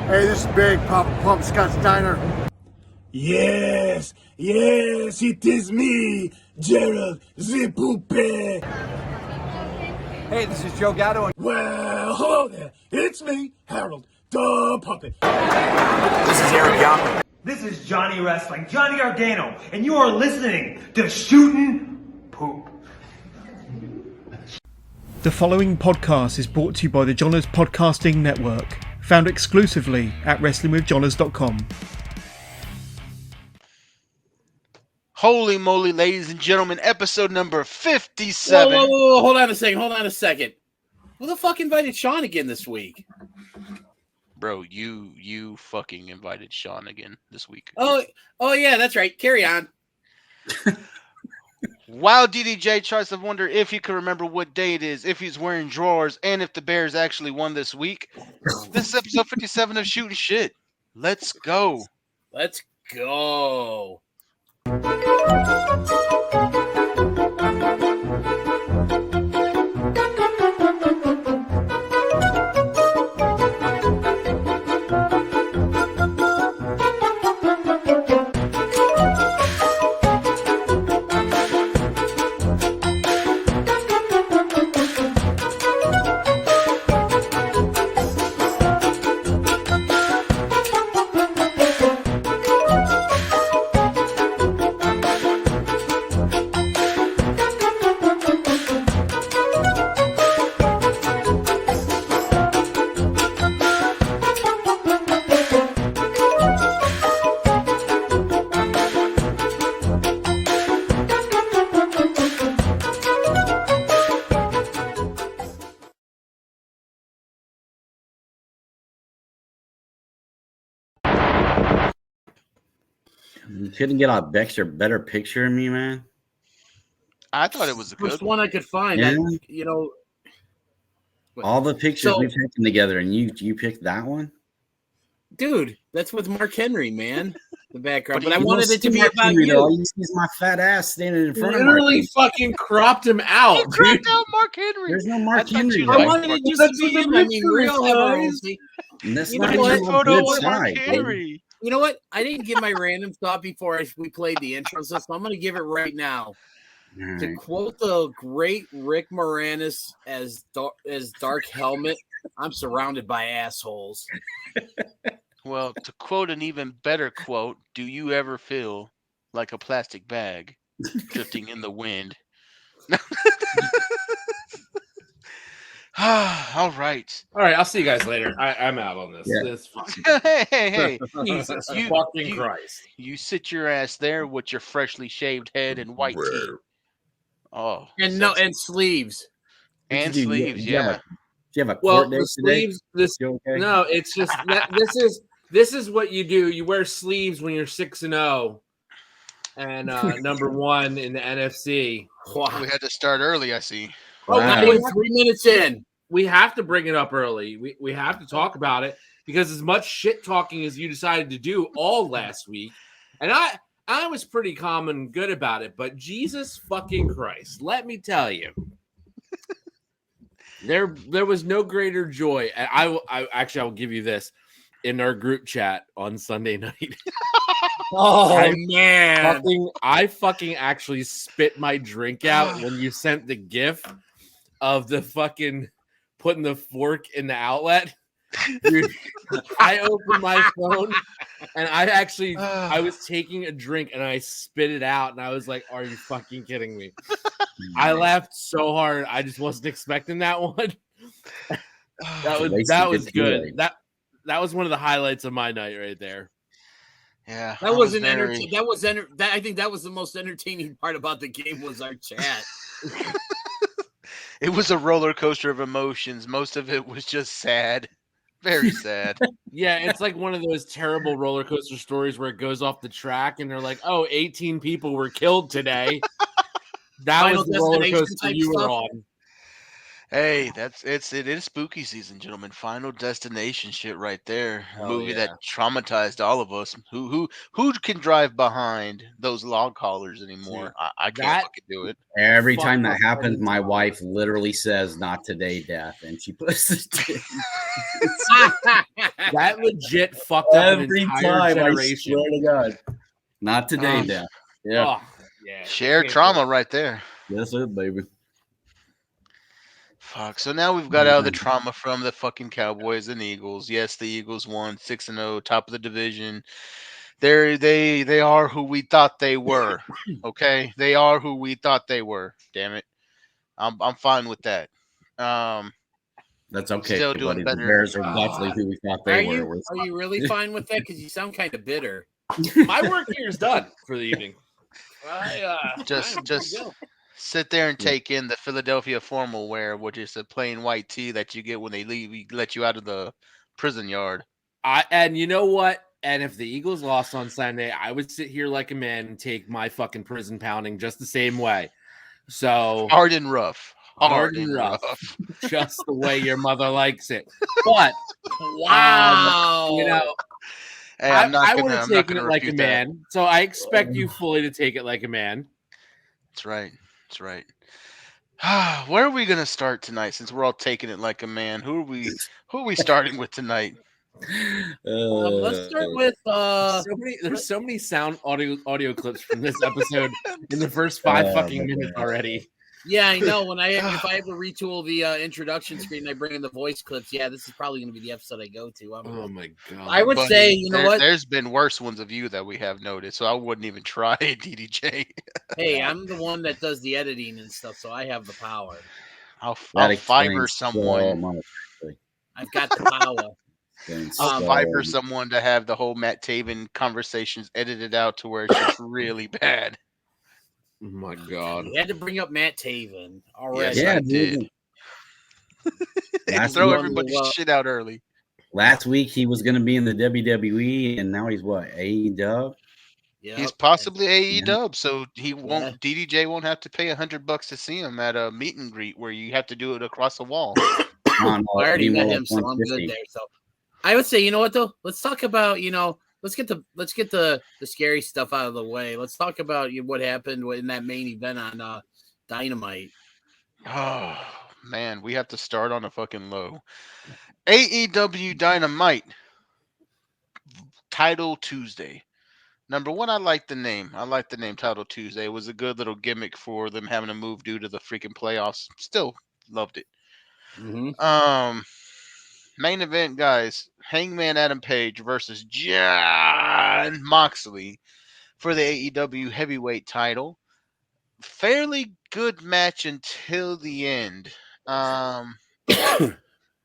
Hey, this is Big Papa Pump Scott's Diner. Yes, it is me, Gerald the Poupée. Hey, this is Joe Gatto. Well, hello there. It's me, Harold the Puppet. This is Adriana. This is Johnny Wrestling, Johnny Ardano, and you are listening to Shootin' Poop. The following podcast is brought to you by the Johners Podcasting Network, found exclusively at WrestlingWithJohners.com. Holy moly, ladies and gentlemen, episode number 57. Whoa, hold on a second. Who the fuck invited Sean again this week? Bro, you fucking invited Sean again this week. Oh yeah, that's right. Carry on. While DDJ tries to wonder if he can remember what day it is, if he's wearing drawers, and if the Bears actually won this week, this is episode 57 of Shootin Shit. Let's go. Let's go. You couldn't get a better picture of me, man. I thought it was a First good one I could find. Yeah. All the pictures we've taken together, and you picked that one, dude. That's with Mark Henry, man. The background, but I You wanted don't it to see be Mark about Henry, you. though. All you see is my fat ass standing in front of Literally Mark. fucking cropped him out. You cracked out Mark Henry. There's no Mark Henry. you I liked wanted Mark- it just That's to be what you. the I mean, we all have our own. mystery And that's You not know what? even a Photo good of Mark side, dude. Henry. You know what? I didn't give my random thought before we played the intro, so I'm going to give it right now. All To right. quote the great Rick Moranis as Dark Helmet, I'm surrounded by assholes. Well, to quote an even better quote, do you ever feel like a plastic bag drifting in the wind? All right. All right, I'll see you guys later. I'm out on this. Yeah. This fucking Hey. Jesus You- fucking you- Christ. You sit your ass there with your freshly shaved head and white tee. Oh. And sleeves. And Do you- sleeves, do you have yeah. Do you have a Well, court date the today? sleeves. This You okay? no, it's just that this is what you do. You wear sleeves when you're 6-0, and number one in the NFC. We had to start early, I see. Oh, Wow. we're 3 minutes in. We have to bring it up early. We have to talk about it because as much shit talking as you decided to do all last week, and I was pretty calm and good about it, but Jesus fucking Christ, let me tell you, there was no greater joy. And I will give you this in our group chat on Sunday night. Oh, man. I fucking actually spit my drink out when you sent the gif of the fucking putting the fork in the outlet. Dude, I opened my phone and I was taking a drink and I spit it out and I was like, are you fucking kidding me? I laughed so hard. I just wasn't expecting that one. that was good. That was one of the highlights of my night right there. Yeah. that wasn't entertaining. I think that was the most entertaining part about the game was our chat. It was a roller coaster of emotions. Most of it was just sad. Very sad. Yeah, it's like one of those terrible roller coaster stories where it goes off the track and they're like, oh, 18 people were killed today. That Final was the roller Destination coaster type you were stuff? on. Hey, it is spooky season, gentlemen. Final Destination shit right there. A Hell movie that yeah. traumatized all of us. Who can drive behind those log collars See, anymore? I can't that fucking do it. Every fucked time that up happens, every my time. wife literally says, "Not today, Death," and she puts it That legit fucked up an every entire time. I generation. swear to God, not today, Um, Death. Yeah, Oh, yeah. Shared Can't do trauma it. right there. that's it, baby. Fuck. So now we've got out of the trauma from the fucking Cowboys and Eagles. Yes, the Eagles won 6-0, top of the division. They are who we thought they were. Okay, they are who we thought they were. Damn it, I'm fine with that. Um, That's okay, Still doing buddy. The better. Bears are definitely who we thought they were. Are you really fine with that? Because you sound kind of bitter. My work here is done for the evening. Just sit there and take in the Philadelphia formal wear, which is a plain white tee that you get when they let you out of the prison yard. And you know what? And if the Eagles lost on Sunday, I would sit here like a man and take my fucking prison pounding just the same way. So Hard and rough. hard and rough, just the way your mother likes it. But wow, you know, Hey, I would have taken it like a refute that. man. So I expect you fully to take it like a man. That's right. That's right. Where are we gonna start tonight? Since we're all taking it like a man, who are we starting with tonight? let's start with There's so many sound audio clips from this episode in the first 5 fucking minutes already. Yeah, I know. If I ever retool the introduction screen, I bring in the voice clips. Yeah, this is probably going to be the episode I go to. Oh my god! I would say, you know what? There's been worse ones of you that we have noticed, so I wouldn't even try DDJ. Hey, I'm the one that does the editing and stuff, so I have the power. I'll fiber someone. I've got the power. I'll fiber someone to have the whole Matt Taven conversations edited out to where it's just really bad. Oh my god! You had to bring up Matt Taven already. Yes, I did. Throw everybody's shit out early. Last week he was going to be in the WWE, and now he's what, AEW? Yep. He's possibly AEW, so he won't. DDJ won't have to pay $100 to see him at a meet and greet where you have to do it across a wall. I already met him, so I'm good there. So I would say, you know what though? Let's talk about let's get the scary stuff out of the way. Let's talk about what happened in that main event on Dynamite. Oh man, we have to start on a fucking low. AEW Dynamite Title Tuesday. Number one, I like the name. I like the name Title Tuesday. It was a good little gimmick for them having to move due to the freaking playoffs. Still loved it. Mm-hmm. Main event, guys. Hangman Adam Page versus Jon Moxley for the AEW heavyweight title. Fairly good match until the end.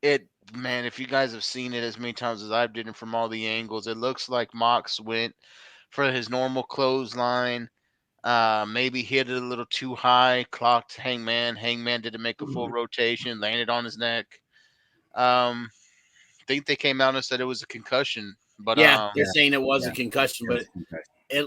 If you guys have seen it as many times as I've did it from all the angles, it looks like Mox went for his normal clothesline. Maybe hit it a little too high, clocked Hangman. Hangman didn't make a full rotation, landed on his neck. Think they came out and said it was a concussion, but they're saying it was a concussion, but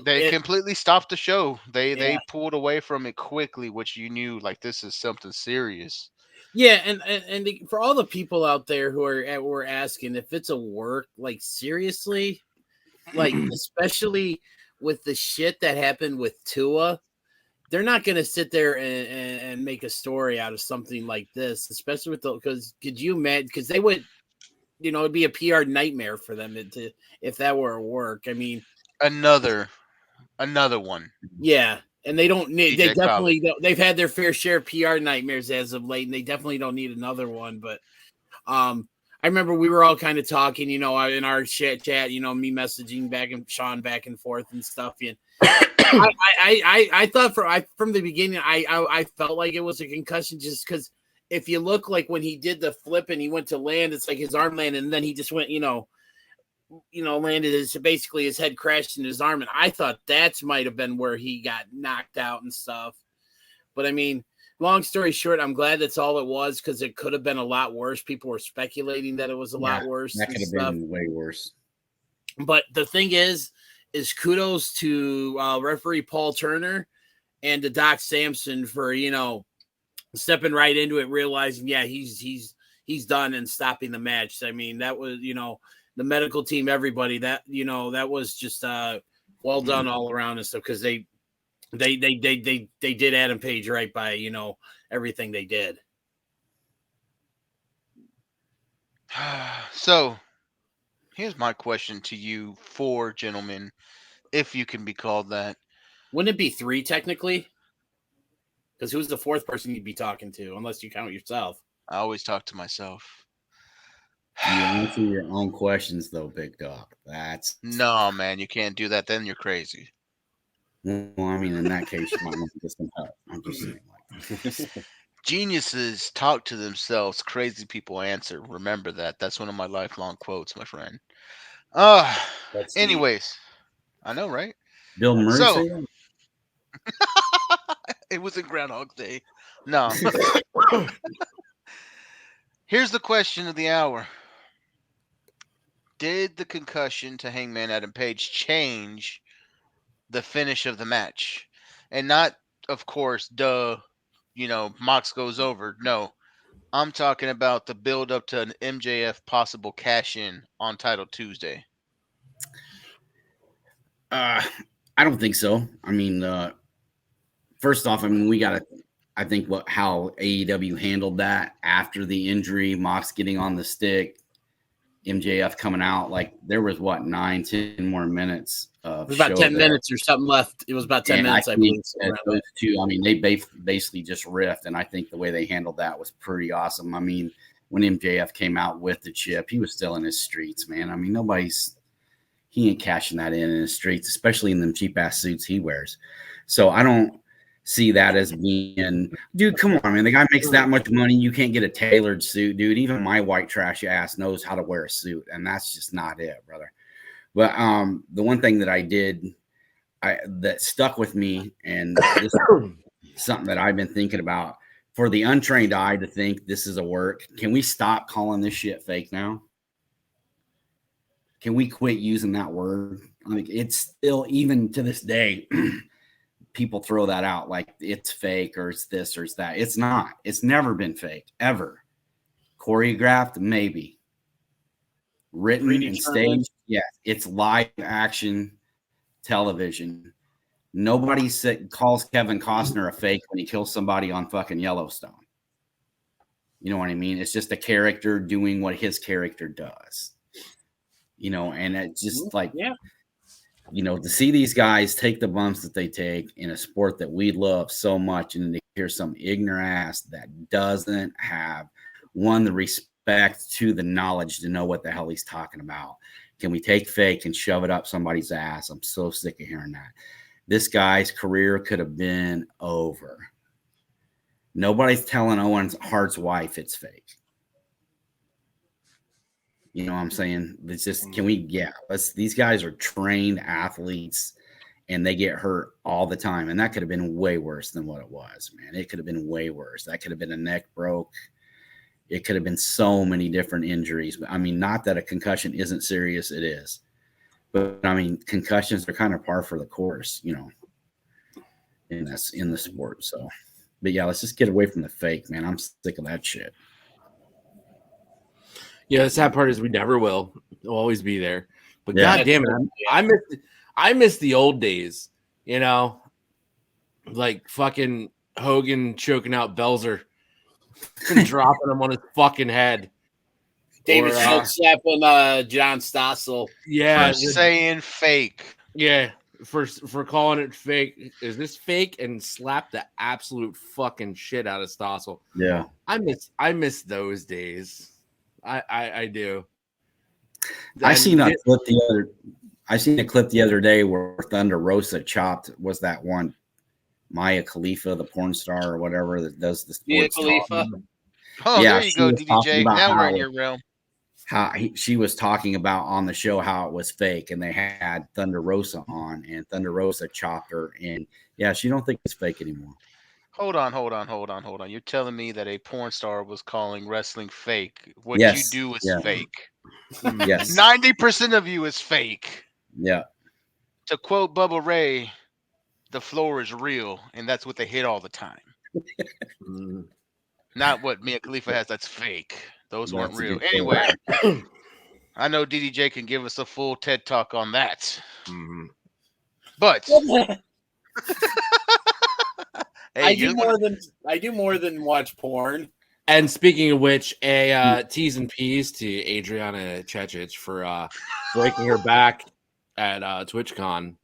they completely stopped the show. They pulled away from it quickly, which you knew like this is something serious. Yeah, and for all the people out there who are asking if it's a work, like seriously, like especially with the shit that happened with Tua, they're not going to sit there and make a story out of something like this, especially with because could you imagine? Because they would, it'd be a PR nightmare for them if that were a work. I mean, another one. Yeah. And they don't need. They definitely don't. They've had their fair share of PR nightmares as of late, and they definitely don't need another one. But I remember we were all kind of talking, in our chat, me messaging Sean back and forth and stuff. And I thought from the beginning, I felt like it was a concussion just because if you look like when he did the flip and he went to land, it's like his arm landed, and then he just went, landed basically his head crashed in his arm. And I thought that might have been where he got knocked out and stuff. But I mean, long story short, I'm glad that's all it was because it could have been a lot worse. People were speculating that it was a lot worse. That could have been way worse. But the thing is kudos to referee Paul Turner and to Doc Sampson for, stepping right into it, realizing, yeah, he's done and stopping the match. I mean, that was, the medical team, everybody, that, that was just well done all around and stuff, because they did Adam Page right by, everything they did. So here's my question to you, four gentlemen, if you can be called that. Wouldn't it be three technically? Because who's the fourth person you'd be talking to, unless you count yourself? I always talk to myself. You answer your own questions, though, big dog. That's no, man. You can't do that. Then you're crazy. Well, I mean, in that case, you might want to get some help. I'm just saying. Like, geniuses talk to themselves. Crazy people answer. Remember that. That's one of my lifelong quotes, my friend. Anyways, I know, right? Bill Murray. So, it was in Groundhog Day. No. Here's the question of the hour. Did the concussion to Hangman Adam Page change the finish of the match? And not, of course, Mox goes over. No. I'm talking about the build up to an MJF possible cash in on Title Tuesday. I don't think so. I mean, first off, I mean, I think how AEW handled that after the injury, Mox getting on the stick, MJF coming out, like there was 9-10 more minutes of it was about 10 minutes or something left. It was about 10 minutes, I believe. Those two, I mean, they basically just riffed, and I think the way they handled that was pretty awesome. I mean, when MJF came out with the chip, he was still in his streets, man. I mean, he ain't cashing that in his streets, especially in them cheap ass suits he wears. So I don't see that as being, dude, come on, man. The guy makes that much money. You can't get a tailored suit, dude. Even my white trash ass knows how to wear a suit, and that's just not it, brother. But the one thing that I did that stuck with me, and this is something that I've been thinking about, for the untrained eye to think this is a work, can we stop calling this shit fake now? Can we quit using that word? Like, it's still, even to this day, people throw that out like it's fake or it's this or it's that. It's not. It's never been fake, ever. Choreographed, maybe. Written and staged, yeah. It's live action television. Nobody calls Kevin Costner a fake when he kills somebody on fucking Yellowstone. You know what I mean? It's just a character doing what his character does. And it's just like, to see these guys take the bumps that they take in a sport that we love so much, and to hear some ignorant ass that doesn't have, the respect to the knowledge to know what the hell he's talking about. Can we take fake and shove it up somebody's ass? I'm so sick of hearing that. This guy's career could have been over. Nobody's telling Owen Hart's wife it's fake. You know what I'm saying? It's just, these guys are trained athletes, and they get hurt all the time. And that could have been way worse than what it was, man. It could have been way worse. That could have been a neck broke. It could have been so many different injuries. But I mean, not that a concussion isn't serious. It is. But I mean, concussions are kind of par for the course, in the sport. So, but yeah, let's just get away from the fake, man. I'm sick of that shit. Yeah, the sad part is we never will. It'll always be there. But God damn it, I miss the old days, like fucking Hogan choking out Belzer and dropping him on his fucking head. David Schultz slapping John Stossel. Yeah, saying fake. Yeah, for calling it fake. Is this fake? And slap the absolute fucking shit out of Stossel. Yeah, I miss those days. I do. I seen a clip the other day where Thunder Rosa chopped, was that one Maya Khalifa, the porn star or whatever that does the sports Khalifa. Oh, yeah, there you go, DDJ. Now we're in your realm. She was talking about on the show how it was fake, and they had Thunder Rosa on, and Thunder Rosa chopped her, and she don't think it's fake anymore. Hold on. You're telling me that a porn star was calling wrestling fake. What you do is fake. Yes. 90% of you is fake. Yeah. To quote Bubba Ray, the floor is real, and that's what they hit all the time. Not what Mia Khalifa has. That's fake. Those weren't That's a real. good Anyway, I know DDJ can give us a full TED talk on that. Mm-hmm. But hey, I do more than watch porn. And speaking of which, a T's and P's to Adriana Chechik for breaking her back at TwitchCon.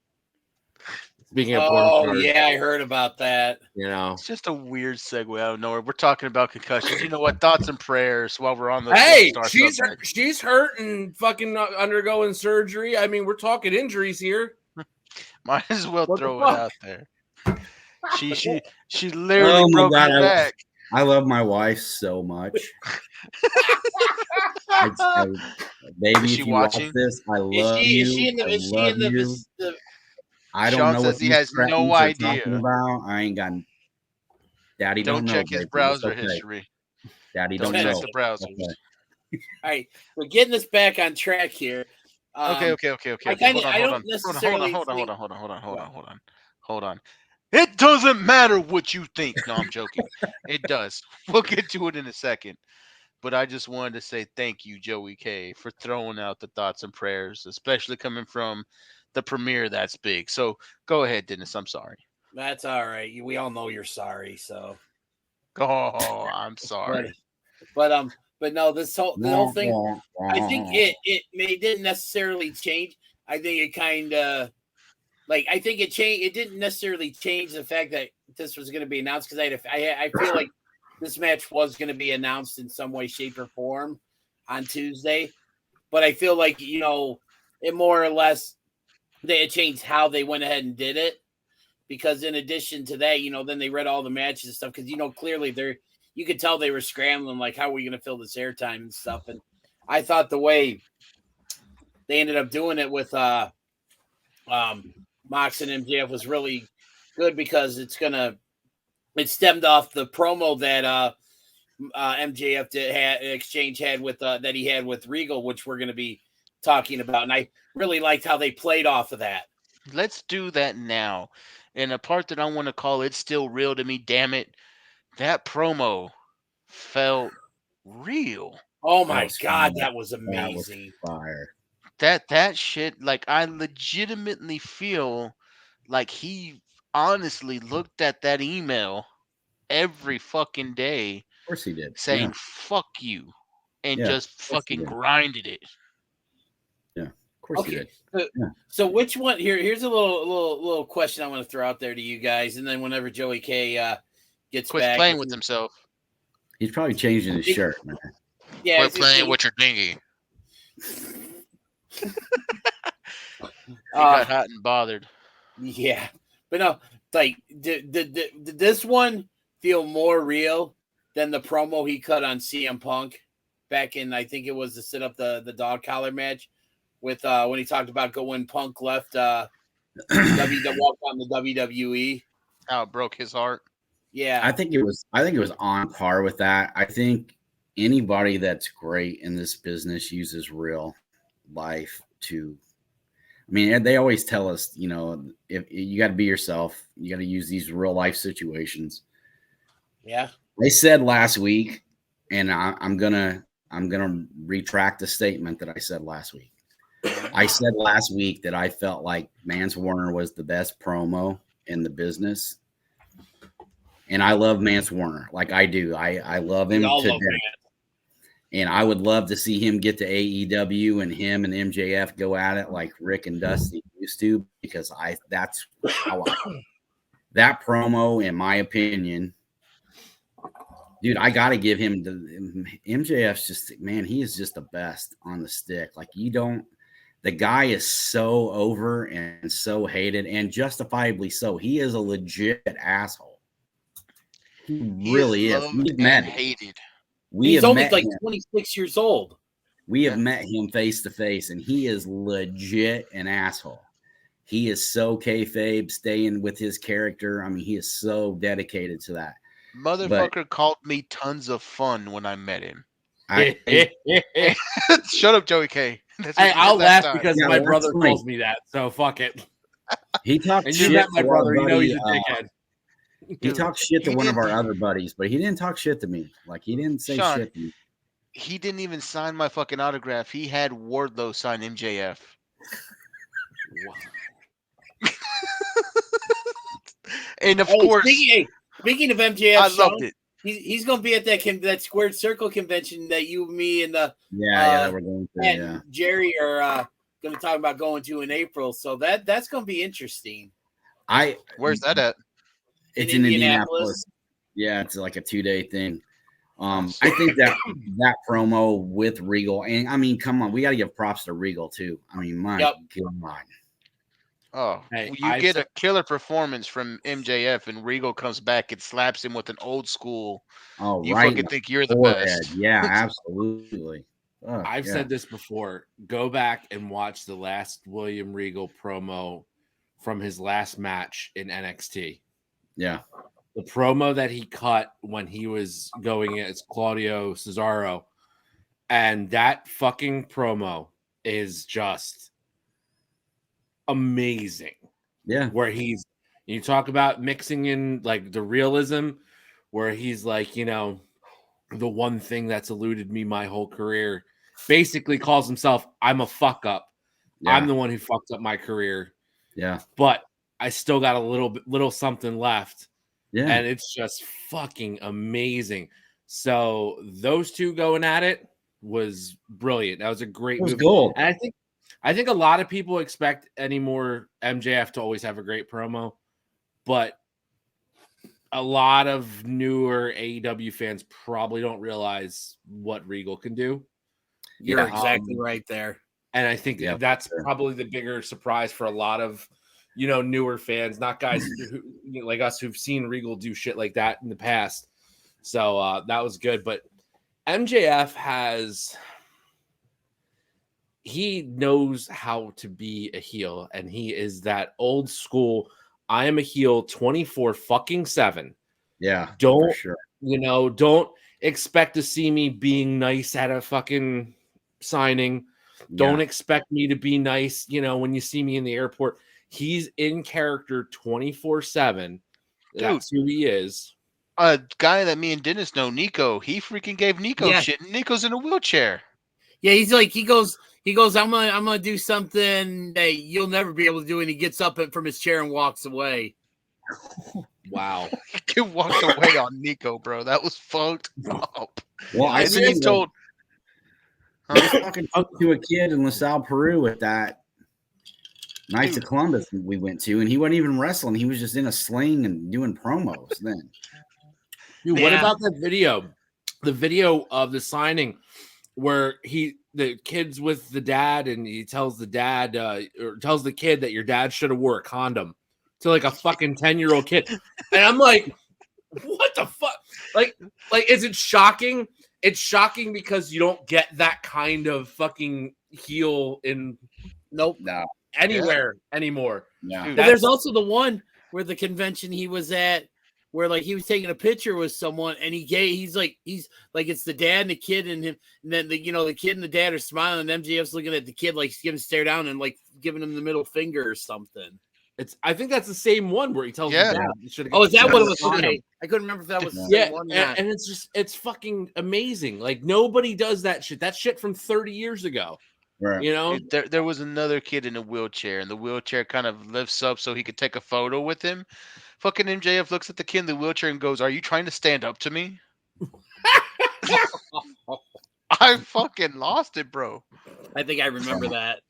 Speaking of porn stars, yeah, I heard about that. You know, it's just a weird segue out of nowhere. We're talking about concussions. You know what? Thoughts and prayers while we're on the hey, star she's hurt and fucking undergoing surgery. I mean, we're talking injuries here. Might as well What throw the it fuck? out there. She literally broke her back. I love my wife so much. Baby, Is if she you watching? watch this, I love you. I love you. I don't Sean know says what he these has no cretins are idea. talking about. I ain't got. Daddy Don't know, check his baby. It's browser okay. history. Daddy Don't don't check know. the browsers. Okay. All right, we're getting this back on track here. Okay. Hold on. It doesn't matter what you think. No, I'm joking. It does. We'll get to it in a second. But I just wanted to say thank you, Joey K, for throwing out the thoughts and prayers, especially coming from the premiere that's big. So go ahead, Dennis. I'm sorry. That's all right. We all know you're sorry, so. Oh, I'm sorry. But no, the whole thing. I think it didn't necessarily change. I think it kind of I think it changed. It didn't necessarily change the fact that this was going to be announced because I feel like this match was going to be announced in some way, shape, or form on Tuesday. But I feel like it more or less they had changed how they went ahead and did it. Because in addition to that, then they read all the matches and stuff. Because clearly you could tell they were scrambling, like how are we going to fill this airtime and stuff. And I thought the way they ended up doing it with Mox and MJF was really good because it stemmed off the promo that MJF had with that he had with Regal, which we're going to be talking about. And I really liked how they played off of that. Let's do that now. And a part that I want to call It's Still Real to Me, damn it, that promo felt real. Oh my God, that was amazing. That was fire. That shit, I legitimately feel like he honestly looked at that email every fucking day. Of course he did. Saying fuck you and just fucking grinded it. Yeah, of course he did. So which one here's a little question I want to throw out there to you guys, and then whenever Joey K gets back, playing with himself. He's probably changing his shirt, man. Yeah, we're playing with your dinghy. He got hot and bothered. Yeah, but no, did this one feel more real than the promo he cut on CM Punk back in, I think it was to set up the dog collar match with when he talked about when Punk left walk on the WWE. How it broke his heart. Yeah. I think it was on par with that. I think anybody that's great in this business uses real life to, I mean, they always tell us, if you got to be yourself, you got to use these real life situations. Yeah. They said last week, and I'm gonna retract the statement that I said last week. I said last week that I felt like Mance Warner was the best promo in the business. And I love Mance Warner. Like I do. I love him to death. And I would love to see him get to AEW and him and MJF go at it like Rick and Dusty used to, because that's how that promo, in my opinion, dude, I got to give him MJF's just, man, he is just the best on the stick. Like the guy is so over and so hated, and justifiably so. He is a legit asshole. He really is. We've met him. Hated. He's only 26 years old. We have met him face to face, and he is legit an asshole. He is so kayfabe, staying with his character. I mean, he is so dedicated to that. Motherfucker called me tons of fun when I met him. Shut up, Joey K. I'll laugh because my brother calls me that. So fuck it. He talked and shit. You met my brother. You know he's a dickhead. He talked shit to He one of our didn't- other buddies, but he didn't talk shit to me. Like he didn't say Sean, shit to me. He didn't even sign my fucking autograph. He had Wardlow sign MJF. Wow. And of course, Speaking of MJF, I Sean, loved it. He's going to be at that Squared Circle convention that you, me, and that we're going to. and Jerry are going to talk about going to in April. So that's going to be interesting. Where's that at? It's in Indianapolis. Yeah, it's like a 2-day thing. I think that promo with Regal, and I mean, come on, we got to give props to Regal too. I mean, my God. Oh, Hey, you get a killer performance from MJF, and Regal comes back and slaps him with an old school. Oh, you right. fucking think you're the Forehead. best. Yeah, absolutely. I've said this before. Go back and watch the last William Regal promo from his last match in NXT. Yeah. The promo that he cut when he was going against Claudio Cesaro. And that fucking promo is just amazing. Yeah. Where you talk about mixing in like the realism, where he's like, the one thing that's eluded me my whole career, basically calls himself, I'm a fuck up. Yeah. I'm the one who fucked up my career. Yeah. But I still got a little something left. Yeah. And it's just fucking amazing. So those two going at it was brilliant. That was a great It was movie. gold. And I think a lot of people expect anymore MJF to always have a great promo, but a lot of newer AEW fans probably don't realize what Regal can do. You're exactly right there. And I think that's probably the bigger surprise for a lot of, newer fans, not guys who, like us who've seen Regal do shit like that in the past. So that was good. But MJF he knows how to be a heel, and he is that old school. I am a heel 24/7. Yeah. Don't, sure. Don't expect to see me being nice at a fucking signing. Don't expect me to be nice, when you see me in the airport. He's in character 24/7. That's who he is. A guy that me and Dennis know, Nico, he freaking gave Nico shit, and Nico's in a wheelchair. Yeah, he's like, he goes, I'm gonna do something that you'll never be able to do, and he gets up from his chair and walks away. Wow. He walked away on Nico, bro. That was fucked up. Well, I just told I was talking to a kid in LaSalle, Peru at that Knights of Columbus we went to, and he wasn't even wrestling. He was just in a sling and doing promos then. Dude, what about that video? The video of the signing where the kid's with the dad, and he tells the dad or tells the kid that your dad should have wore a condom to like a fucking 10-year-old kid. And I'm like, what the fuck? Like, is it shocking? It's shocking because you don't get that kind of fucking heel in anywhere anymore. Yeah. But there's also the one where the convention he was at, where like he was taking a picture with someone, and he's like it's the dad and the kid and him, and then the kid and the dad are smiling, and MJF's looking at the kid like he's giving stare down and like giving him the middle finger or something. I think that's the same one where he tells his dad. Oh, is that what it was? Okay. I couldn't remember if that was the same one. And it's fucking amazing. Like nobody does that shit. That shit from 30 years ago. Right. There was another kid in a wheelchair, and the wheelchair kind of lifts up so he could take a photo with him. Fucking MJF looks at the kid in the wheelchair and goes, "Are you trying to stand up to me?" I fucking lost it, bro. I think I remember that.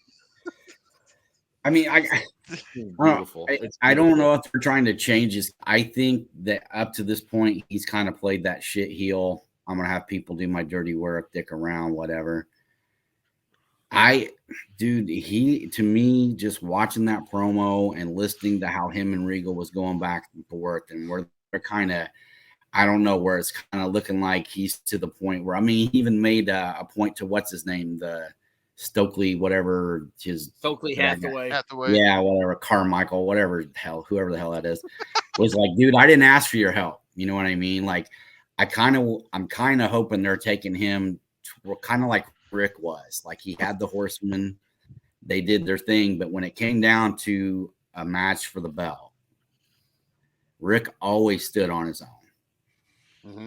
I mean, beautiful. I don't know if they're trying to change his. I think that up to this point, he's kind of played that shit heel. I'm gonna have people do my dirty work, dick around, whatever. He to me, just watching that promo and listening to how him and Regal was going back and forth, and where they're kind of, I don't know, where it's kind of looking like he's to the point where, I mean, he even made a point to what's his name, the Stokely, whatever Stokely Hathaway. Yeah, whatever, Carmichael, whatever the hell, whoever the hell that is, was like, dude, I didn't ask for your help. You know what I mean? Like, I'm kind of hoping they're taking him kind of like Rick was. Like, he had the Horsemen, they did their thing, but when it came down to a match for the belt, Rick always stood on his own.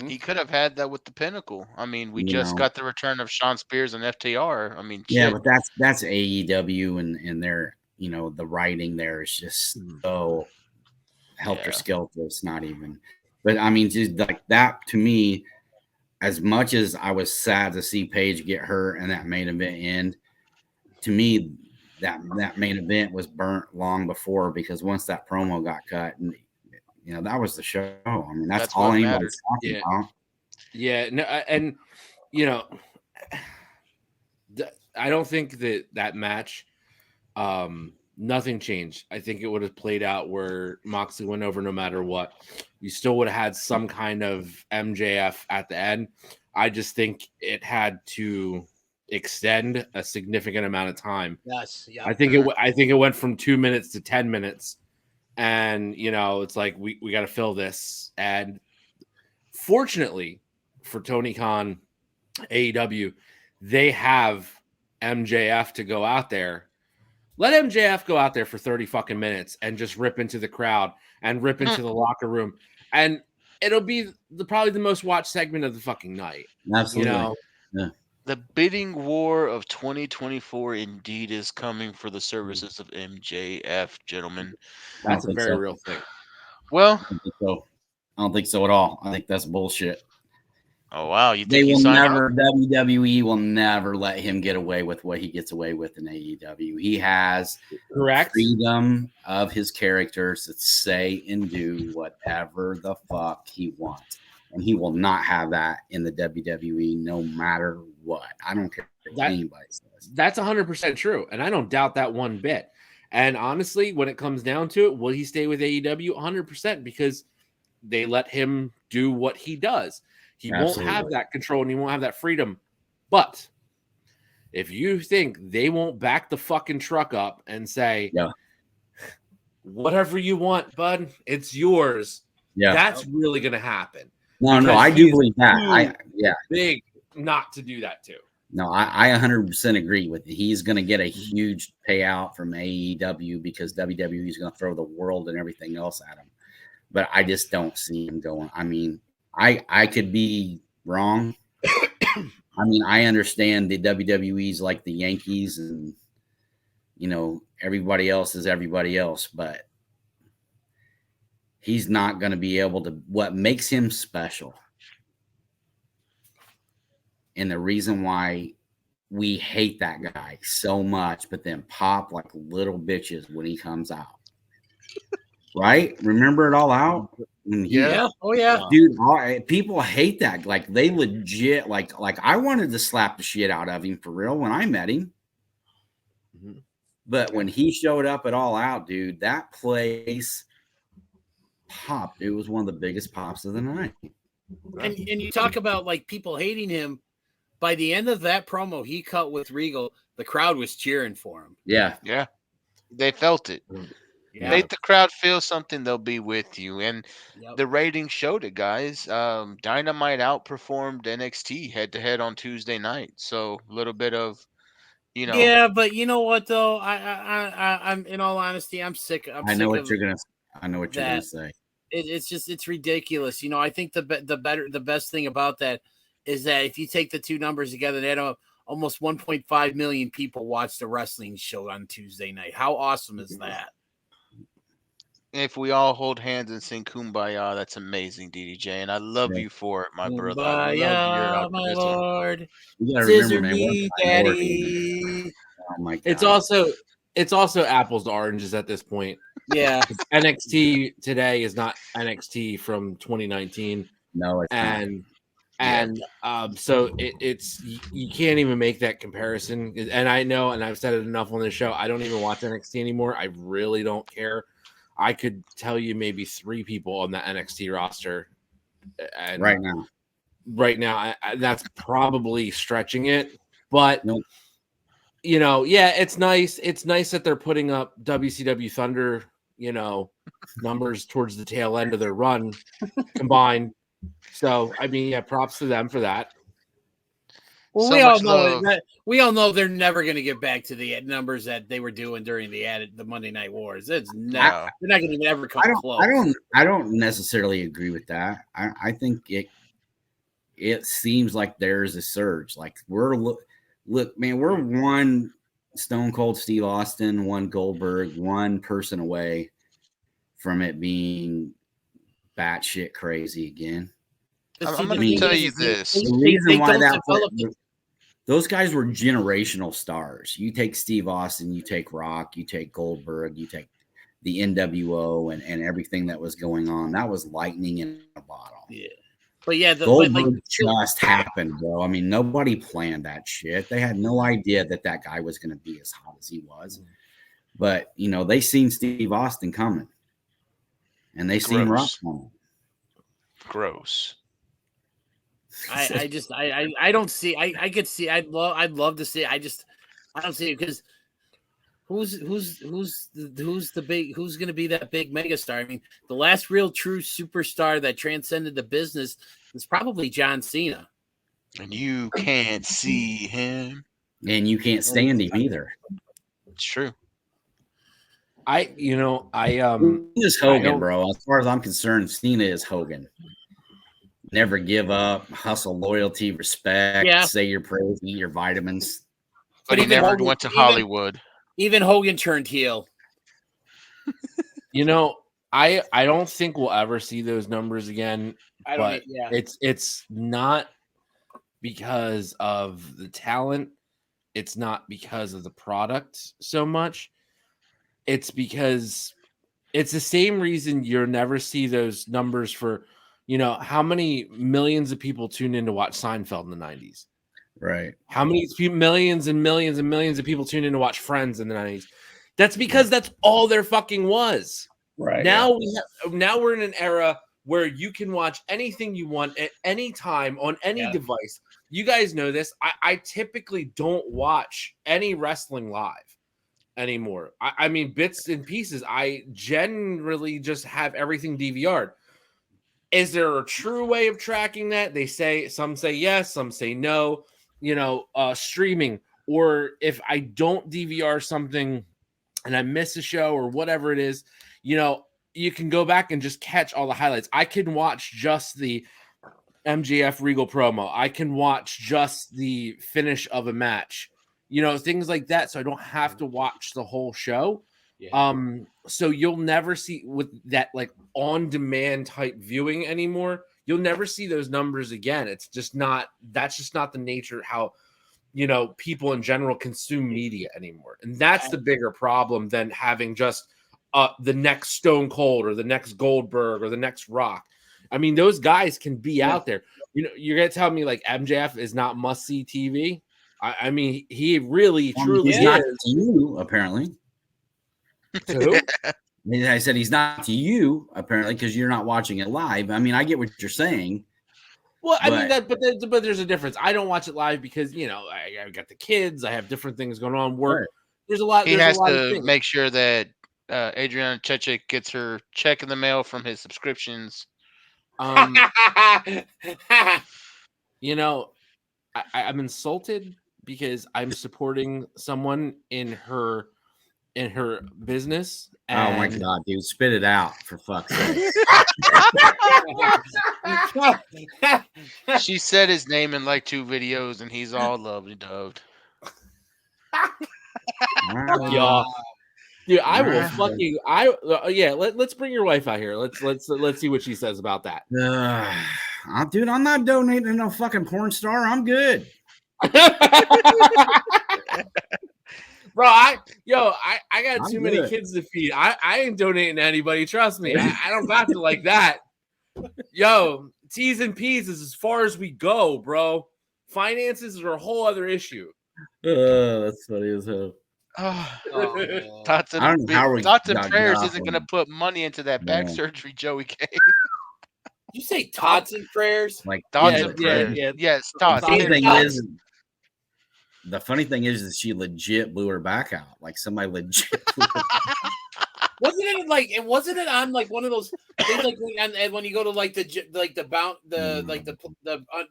He could have had that with the Pinnacle. I mean, we You just know. got the return of Sean Spears and FTR. I mean, Yeah, shit. but that's AEW and their, you know, the writing there is just so helter skelter. It's not even. But I mean, just like that to me, as much as I was sad to see Paige get hurt and that main event end, to me, that main event was burnt long before, because once that promo got cut, and you know, that was the show. I mean, that's all what anybody's mattered. talking about. Yeah, no, and you know, I don't think that match, nothing changed. I think it would have played out where Moxley went over no matter what. You still would have had some kind of MJF at the end. I just think it had to extend a significant amount of time. Yes, yeah. I think it went from 2 minutes to 10 minutes, and you know, it's like we got to fill this. And fortunately for Tony Khan, AEW, they have MJF to go out there. Let MJF go out there for 30 fucking minutes and just rip into the crowd and rip into the locker room, and it'll be probably the most watched segment of the fucking night. Absolutely. You know? Yeah. The bidding war of 2024 indeed is coming for the services of MJF, gentlemen. That's a very real thing. Well, I don't think so at all. I think that's bullshit. Oh wow! You They think will he signed never. up? WWE will never let him get away with what he gets away with in AEW. He has freedom of his characters to say and do whatever the fuck he wants, and he will not have that in the WWE, no matter what. I don't care what anybody says. That's 100% true, and I don't doubt that one bit. And honestly, when it comes down to it, will he stay with AEW? 100%, because they let him do what he does. He won't have that control and he won't have that freedom. But if you think they won't back the fucking truck up and say, whatever you want, bud, it's yours. Yeah. That's really going to happen. No, I do believe that. Big not to do that too. No, I 100% agree with you. He's going to get a huge payout from AEW because WWE is going to throw the world and everything else at him. But I just don't see him going. I mean, I could be wrong. I mean, I understand the WWE's like the Yankees and, you know, everybody else is everybody else, but he's not going to be able to. What makes him special, and the reason why we hate that guy so much, but then pop like little bitches when he comes out. Right? Remember it all out? Yeah. Oh yeah. Dude, people hate that. Like they legit like I wanted to slap the shit out of him for real when I met him. But when he showed up at All Out, dude, that place popped. It was one of the biggest pops of the night. And you talk about like people hating him. By the end of that promo he cut with Regal, the crowd was cheering for him. Yeah. Yeah. They felt it. Yeah. Make the crowd feel something, they'll be with you. And the ratings showed it, guys. Dynamite outperformed NXT head-to-head on Tuesday night. So a little bit of, you know. Yeah, but you know what though? I'm in all honesty, I'm sick. I know what you're gonna say. It's ridiculous. You know, I think the best thing about that is that if you take the two numbers together, they had almost 1.5 million people watch the wrestling show on Tuesday night. How awesome is that? If we all hold hands and sing Kumbaya, that's amazing, DDJ. And I love you for it, my brother. I love your Kumbaya, my lord. You gotta Scissor remember, me, daddy. Oh my God. It's also apples to oranges at this point. Yeah. NXT today is not NXT from 2019. No, it's not. So it's you can't even make that comparison. And I know, and I've said it enough on this show, I don't even watch NXT anymore. I really don't care. I could tell you maybe 3 people on the NXT roster, and right now, that's probably stretching it. But you know, yeah, it's nice. It's nice that they're putting up WCW Thunder, you know, numbers towards the tail end of their run combined. So I mean, yeah, props to them for that. Well, So we all much know love. we all know they're never going to get back to the numbers that they were doing during the Monday Night Wars. It's never, they're not going to even ever come close. I don't necessarily agree with that. I think it seems like there's a surge. Like look, man, we're one Stone Cold Steve Austin, one Goldberg, one person away from it being batshit crazy again. I'm going to tell you this. The reason why those guys were generational stars. You take Steve Austin, you take Rock, you take Goldberg, you take the NWO and everything that was going on. That was lightning in a bottle. Yeah. But yeah, Goldberg just happened, bro. I mean, nobody planned that shit. They had no idea that guy was going to be as hot as he was. But, they seen Steve Austin coming. And they seen Rock coming. Gross. I don't see. I could see. I'd love to see. I don't see it because who's the big, who's going to be that big megastar? I mean, the last real true superstar that transcended the business is probably John Cena. And you can't see him, and you can't stand him either. It's true. He's Hogan, bro. As far as I'm concerned, Cena is Hogan. Never give up, hustle, loyalty, respect, say your prayers, eat your vitamins. But he never went to Hollywood. Even Hogan turned heel. I don't think we'll ever see those numbers again. It's not because of the talent. It's not because of the product so much. It's because it's the same reason you'll never see those numbers for, how many millions of people tuned in to watch Seinfeld in the 90s? Right. How many millions and millions and millions of people tuned in to watch Friends in the 90s? That's because that's all there fucking was. Right. Now now we're in an era where you can watch anything you want at any time on any device. You guys know this. I typically don't watch any wrestling live anymore. I mean, bits and pieces. I generally just have everything DVR'd. Is there a true way of tracking that? Some say yes, some say no. Streaming, or if I don't DVR something and I miss a show or whatever it is, you can go back and just catch all the highlights. I can watch just the MJF Regal promo. I can watch just the finish of a match, things like that. So I don't have to watch the whole show. Yeah. So you'll never see with that like on-demand type viewing anymore. You'll never see those numbers again. That's just not the nature how, people in general consume media anymore. And that's the bigger problem than having just the next Stone Cold or the next Goldberg or the next Rock. I mean, those guys can be out there. You're going to tell me like MJF is not must-see TV? I mean, he really, truly is. Not to you, apparently. To who? I said he's not to you, apparently, because you're not watching it live. I mean, I get what you're saying. Well, I mean that, but there's a difference. I don't watch it live because I got the kids. I have different things going on. Work. Right. There's a lot. He has to make sure that Adriana Chechik gets her check in the mail from his subscriptions. I'm insulted because I'm supporting someone in her business. Oh my god, dude, spit it out for fuck's sake. She said his name in like 2 videos and he's all lovely doved. Y'all. Dude, I will fucking let's bring your wife out here. Let's see what she says about that. Dude, I'm not donating to no fucking porn star. I'm good. Bro, I got too many kids to feed. I ain't donating to anybody. Trust me. I don't got to like that. Yo, T's and P's is as far as we go, bro. Finances are a whole other issue. That's funny as hell. Thoughts and prayers isn't going to put money into that back surgery Joey gave. You say tots and prayers? Like thoughts and prayers. Yes, thoughts. The funny thing is that she legit blew her back out. Like somebody legit blew her Wasn't it on like one of those things like when you go to like the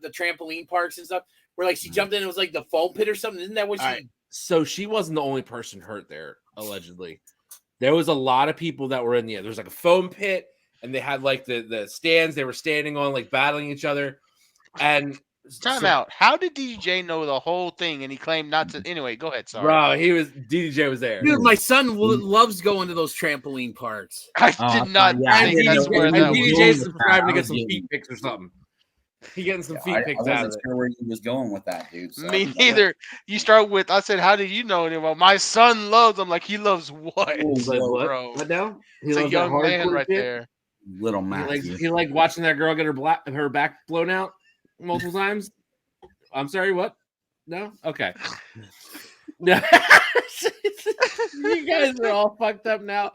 trampoline parks and stuff where like she jumped in, it was like the foam pit or something. Isn't that what she? Right. So she wasn't the only person hurt there, allegedly. There was a lot of people that were in the. There's like a foam pit, and they had like the stands they were standing on, like battling each other. And time out. How did DJ know the whole thing and he claimed not to? Anyway, go ahead. Sorry, bro. DJ was there. Dude, my son loves going to those trampoline parks. I did not think that's where that was. DJ's subscribing to get some feet pics or something. He getting some feet pics out of it. Sure where he was going with that, dude. So Me neither. You start with, I said, how do you know anyone? Well, my son loves. I'm like, he loves what? Bro? What now? He's a young man right there. Little man. He liked watching that girl get her back blown out multiple times. I'm sorry, what? No? Okay. No. You guys are all fucked up now.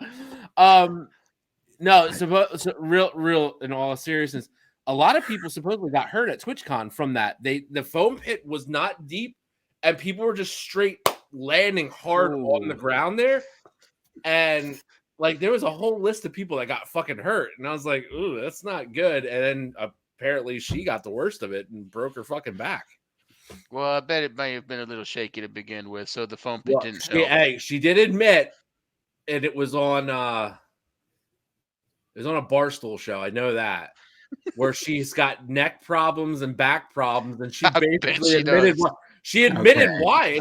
No, so real in all seriousness, a lot of people supposedly got hurt at TwitchCon from that. The foam pit was not deep, and people were just straight landing hard on the ground there. And like there was a whole list of people that got fucking hurt. And I was like, ooh, that's not good. And then apparently she got the worst of it and broke her fucking back. Well, I bet it may have been a little shaky to begin with, so the foam pit didn't help. Hey, she did admit, and it was on a Barstool show. I know that, where she's got neck problems and back problems, and she basically admitted why.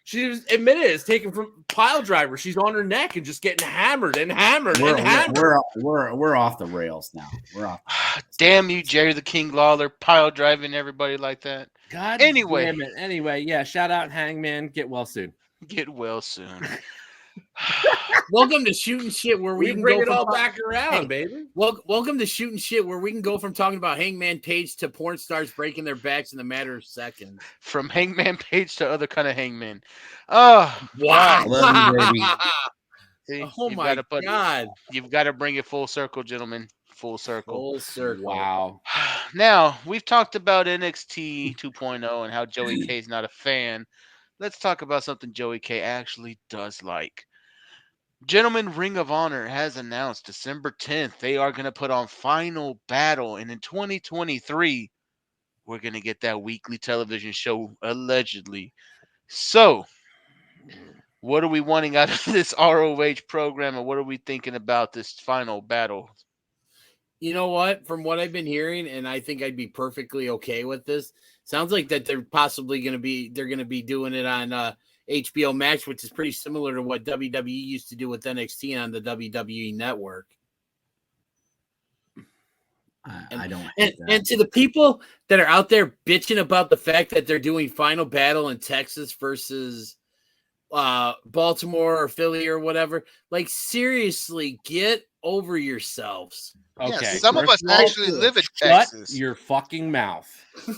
She admitted it's taken from pile driver. She's on her neck and just getting hammered and hammered and hammered. We're off the rails now. We're off. Damn you, Jerry the King Lawler, pile driving everybody like that. God. Anyway, yeah. Shout out Hangman. Get well soon. Get well soon. Welcome to Shootin Shit, where we can bring go it all back around, baby. Welcome to Shootin Shit, where we can go from talking about Hangman Page to porn stars breaking their backs in a matter of seconds. From Hangman Page to other kind of hangman. Oh, wow. See, oh my God. You've got to bring it full circle, gentlemen. Full circle. Full circle. Wow. Now, we've talked about NXT 2.0 and how Joey K is not a fan. Let's talk about something Joey K actually does like. Gentlemen, Ring of Honor has announced December 10th they are going to put on Final Battle, and in 2023 we're going to get that weekly television show allegedly. So, what are we wanting out of this ROH program, and what are we thinking about this Final Battle? You know what? From what I've been hearing, and I think I'd be perfectly okay with this, sounds like that they're possibly going to be doing it on HBO Max, which is pretty similar to what WWE used to do with NXT on the WWE Network. I don't. And to the people that are out there bitching about the fact that they're doing Final Battle in Texas versus Baltimore or Philly or whatever, like seriously, get over yourselves. Okay, yeah, some of us actually live in Texas. Shut your fucking mouth,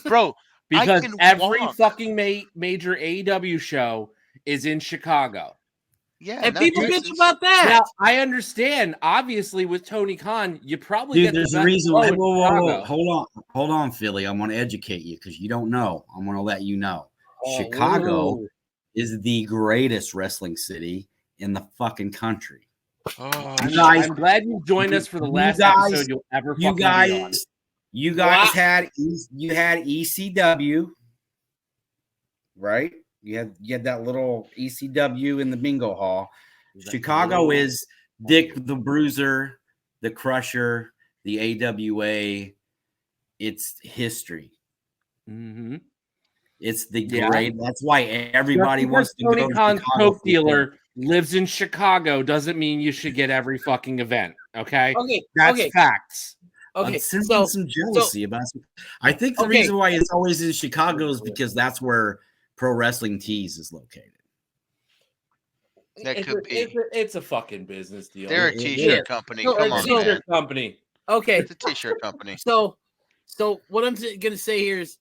bro. Because every fucking major AEW show is in Chicago. Yeah, and people bitch about that. Now, I understand. Obviously, with Tony Khan, you probably get there's the a reason. Whoa. Hold on, Philly. I want to educate you because you don't know. I'm going to let you know. Chicago is the greatest wrestling city in the fucking country. Oh, I'm glad you joined us for the last episode you'll ever fucking be on. You guys had ECW, right? You had that little ECW in the bingo hall. Chicago is Dick the Bruiser, the Crusher, the AWA. It's history. Mm-hmm. It's the great. That's why everybody wants to Tony go to Khan's Chicago. coke dealer lives in Chicago doesn't mean you should get every fucking event. Okay, that's facts. Okay, some jealousy about it. I think the reason why it's always in Chicago is because that's where Pro Wrestling Tees is located. That could be. It's a fucking business deal. They're a t-shirt company. Come on, t-shirt company. Okay, it's a t-shirt company. So what I'm gonna say here is,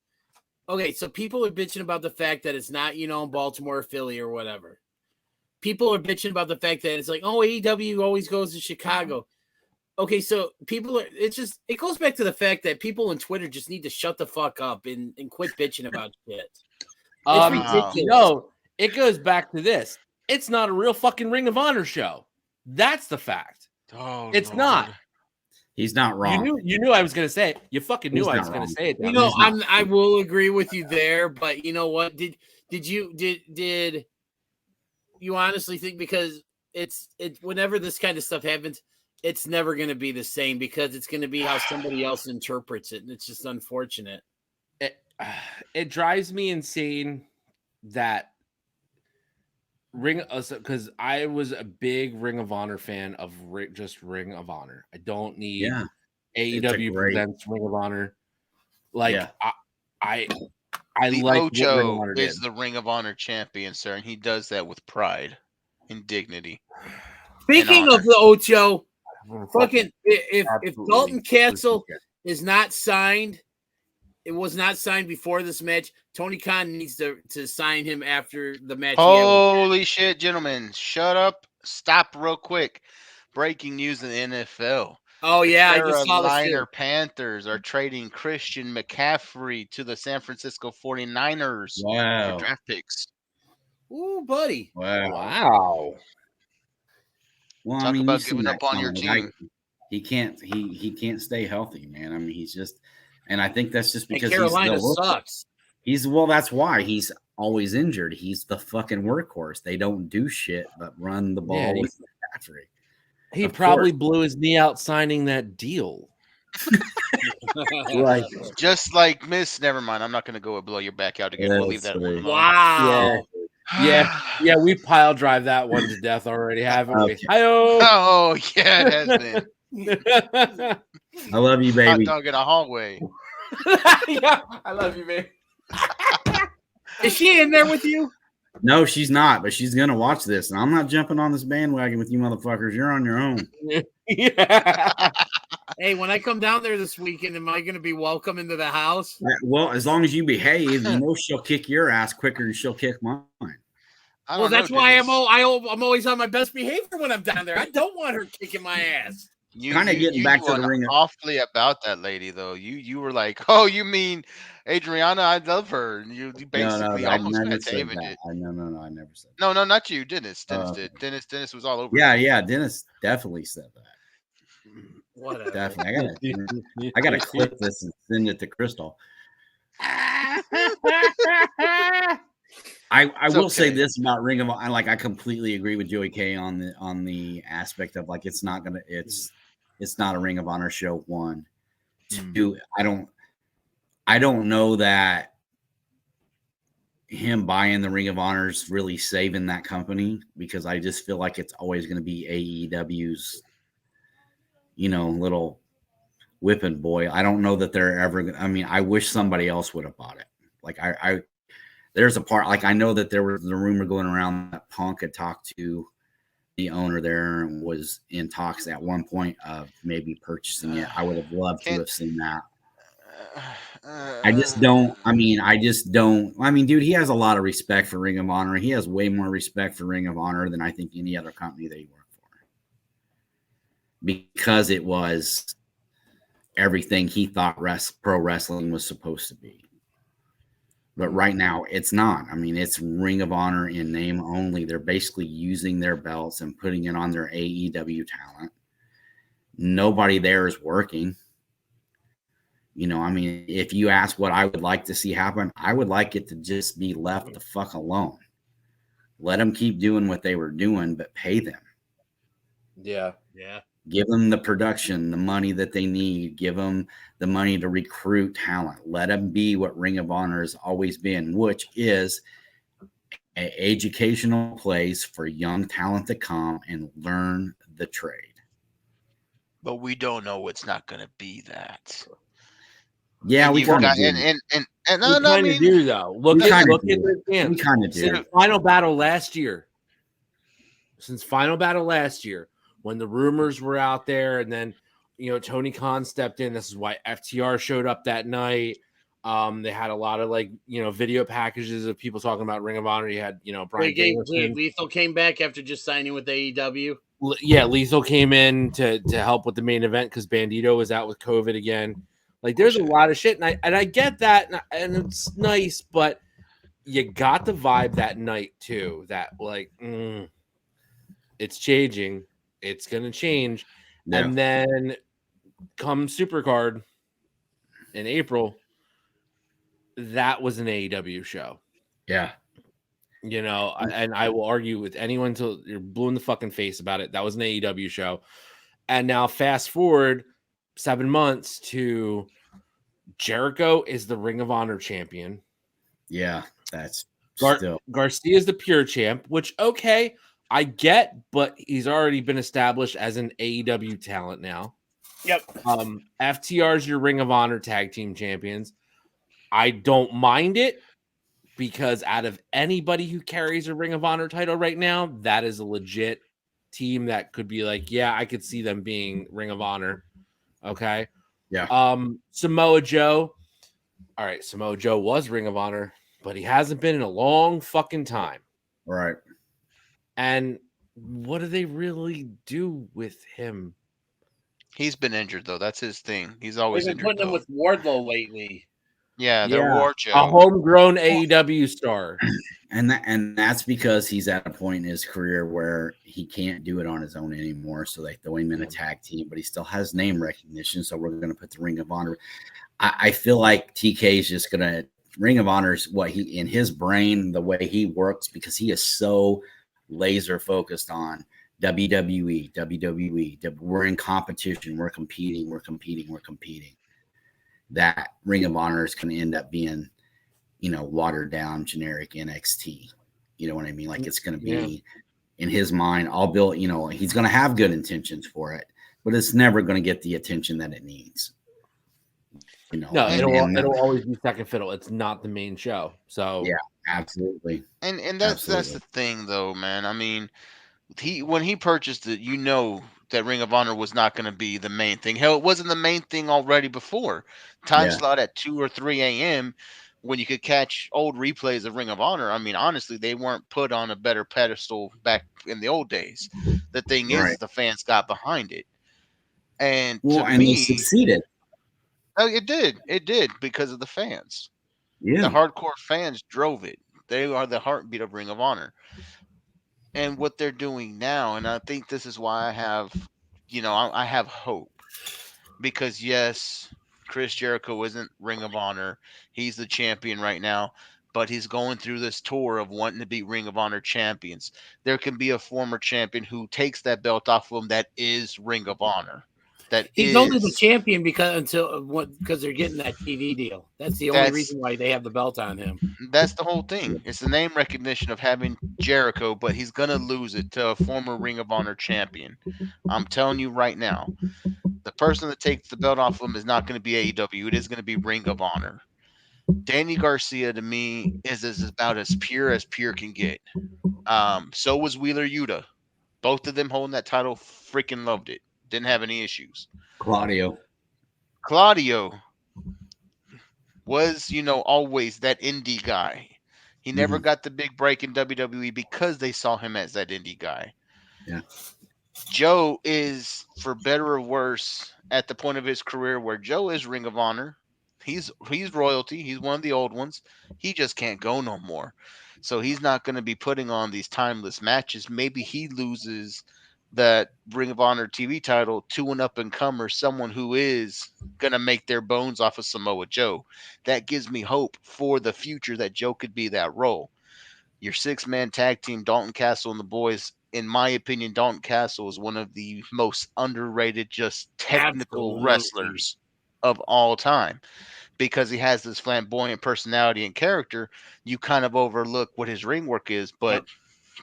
okay, so people are bitching about the fact that it's not, in Baltimore or Philly or whatever. People are bitching about the fact that it's like, oh, AEW always goes to Chicago. Okay, so it goes back to the fact that people on Twitter just need to shut the fuck up and quit bitching about shit. It's ridiculous. No, it goes back to this. It's not a real fucking Ring of Honor show. That's the fact. Oh, It's Lord. not. He's not wrong. You knew I was gonna say it. You fucking knew He's I not was gonna wrong. say it. You Down know, there. I will agree with you there, but you know what? Did you honestly think, because it's whenever this kind of stuff happens, it's never going to be the same, because it's going to be how somebody else interprets it, and it's just unfortunate. It drives me insane that because I was a big Ring of Honor fan of just Ring of Honor. I don't need AEW presents Ring of Honor. Like I the like Ocho what Ring of Honor is did. the Ring of Honor champion, sir, and he does that with pride and dignity. Speaking of the Ocho, fucking if Dalton Castle is not signed, it was not signed before this match, Tony Khan needs to sign him after the match. Holy shit, gentlemen. Shut up. Stop real quick. Breaking news in the NFL. Oh, yeah, I The just saw this Carolina too. Panthers are trading Christian McCaffrey to the San Francisco 49ers for draft picks. Ooh, buddy. Wow. Well, Talk I mean, about you've seen giving that up on your coming. team. He can't stay healthy, man. I mean, he's just, and I think that's just because Carolina sucks. That's why he's always injured. He's the fucking workhorse. They don't do shit but run the ball with McCaffrey. He probably blew his knee out signing that deal. Right. Just like Miss, never mind. I'm not going to go blow your back out again. We'll leave that one alone. Wow. Yeah, we pile drive that one to death already, haven't we? Okay. Oh, yeah, it has been. I love you, baby. Hot dog in a hallway. Yeah, I love you, baby. Is she in there with you? No, she's not, but she's gonna watch this, and I'm not jumping on this bandwagon with you motherfuckers. You're on your own. Yeah. Hey, when I come down there this weekend, am I going to be welcome into the house? Well, as long as you behave, you know she'll kick your ass quicker than she'll kick mine. Well, that's why I'm always on my best behavior when I'm down there. I don't want her kicking my ass. You kind of getting back to the ring. Awfully about that lady, though. You were like, oh, you mean Adriana? I love her. And you basically almost had to even it. No, I never said. No, not you. Dennis did. Dennis was all over. Yeah. Dennis definitely said that. Whatever. Definitely. I gotta clip this and send it to Crystal. I will say this about Ring of Honor. Like, I completely agree with Joey K on the aspect of like it's not a Ring of Honor show. 1, 2. I don't know that him buying the Ring of Honor is really saving that company, because I just feel like it's always going to be AEW's, little whipping boy. I don't know that they're ever. I mean, I wish somebody else would have bought it. Like there's a part, like I know that there was the rumor going around that Punk had talked to the owner there and was in talks at one point of maybe purchasing it. I would have loved to have seen that. I just don't. I mean, dude, he has a lot of respect for Ring of Honor. He has way more respect for Ring of Honor than I think any other company that he worked for, because it was everything he thought pro wrestling was supposed to be. But right now, it's not. I mean, it's Ring of Honor in name only. They're basically using their belts and putting it on their AEW talent. Nobody there is working. I mean, if you ask what I would like to see happen, I would like it to just be left the fuck alone. Let them keep doing what they were doing, but pay them. Yeah. Give them the production, the money that they need. Give them the money to recruit talent. Let them be what Ring of Honor has always been, which is an educational place for young talent to come and learn the trade. But we don't know what's not going to be that. Yeah, we kind of do. And we kind of do, though. Look at the camp. We kind of do. Since Final Battle last year, when the rumors were out there, and then Tony Khan stepped in. This is why FTR showed up that night. They had a lot of video packages of people talking about Ring of Honor. You had Brian Lethal came back after just signing with AEW. Yeah, Lethal came in to help with the main event because Bandito was out with COVID again. Like, there's a lot of shit, and I get that, and it's nice, but you got the vibe that night too that it's changing. It's gonna change. Yeah. And then come Supercard in April, that was an AEW show. Yeah. You know, and I will argue with anyone until you're blue in the fucking face about it. That was an AEW show. And now fast forward 7 months to Jericho is the Ring of Honor champion. Yeah, that's Garcia is the pure champ, which okay, I get, but he's already been established as an AEW talent now. Yep. FTR is your Ring of Honor tag team champions. I don't mind it because out of anybody who carries a Ring of Honor title right now, that is a legit team that could be like, yeah, I could see them being Ring of Honor. Okay. Yeah. Samoa Joe. All right, Samoa Joe was Ring of Honor, but he hasn't been in a long fucking time. Right. And what do they really do with him? He's been injured though. That's his thing. He's always They've been injured. putting him with Wardlow lately. Yeah, they're War Joe. A homegrown AEW star. And that's because he's at a point in his career where he can't do it on his own anymore. So they throw him in a tag team, but he still has name recognition. So we're going to put the Ring of Honor. I feel like TK is just going to Ring of Honor is what he in his brain, the way he works, because he is so laser focused on WWE. We're in competition. We're competing. That Ring of Honor is going to end up being, watered down generic NXT. You know what I mean? Like it's going to be in his mind, I'll build, he's going to have good intentions for it, but it's never going to get the attention that it needs. No, it'll always be second fiddle. It's not the main show. So yeah, absolutely. And that's the thing though, man. I mean, when he purchased it, that Ring of Honor was not going to be the main thing. Hell, it wasn't the main thing already before. Time slot at 2 or 3 a.m. when you could catch old replays of Ring of Honor. I mean, honestly, they weren't put on a better pedestal back in the old days. The thing is, the fans got behind it. And he succeeded. Oh, it did because of the fans. Yeah. The hardcore fans drove it. They are the heartbeat of Ring of Honor. And what they're doing now, and I think this is why I have hope. Because yes, Chris Jericho isn't Ring of Honor. He's the champion right now, but he's going through this tour of wanting to be Ring of Honor champions. There can be a former champion who takes that belt off of him that is Ring of Honor. He's only the champion because they're getting that TV deal. That's the only reason why they have the belt on him. That's the whole thing. It's the name recognition of having Jericho, but he's gonna lose it to a former Ring of Honor champion. I'm telling you right now, the person that takes the belt off of him is not going to be AEW. It is going to be Ring of Honor. Danny Garcia to me is about as pure can get. So was Wheeler Yuta. Both of them holding that title, freaking loved it. Didn't have any issues. Claudio was, always that indie guy. He never got the big break in WWE because they saw him as that indie guy. Yeah. Joe is, for better or worse, at the point of his career where Joe is Ring of Honor. He's royalty. He's one of the old ones. He just can't go no more. So he's not going to be putting on these timeless matches. Maybe he loses that Ring of Honor TV title to an up-and-comer, someone who is going to make their bones off of Samoa Joe. That gives me hope for the future that Joe could be that role. Your 6-man tag team, Dalton Castle and the boys, in my opinion, Dalton Castle is one of the most underrated, just technical wrestlers of all time. Because he has this flamboyant personality and character, you kind of overlook what his ring work is. But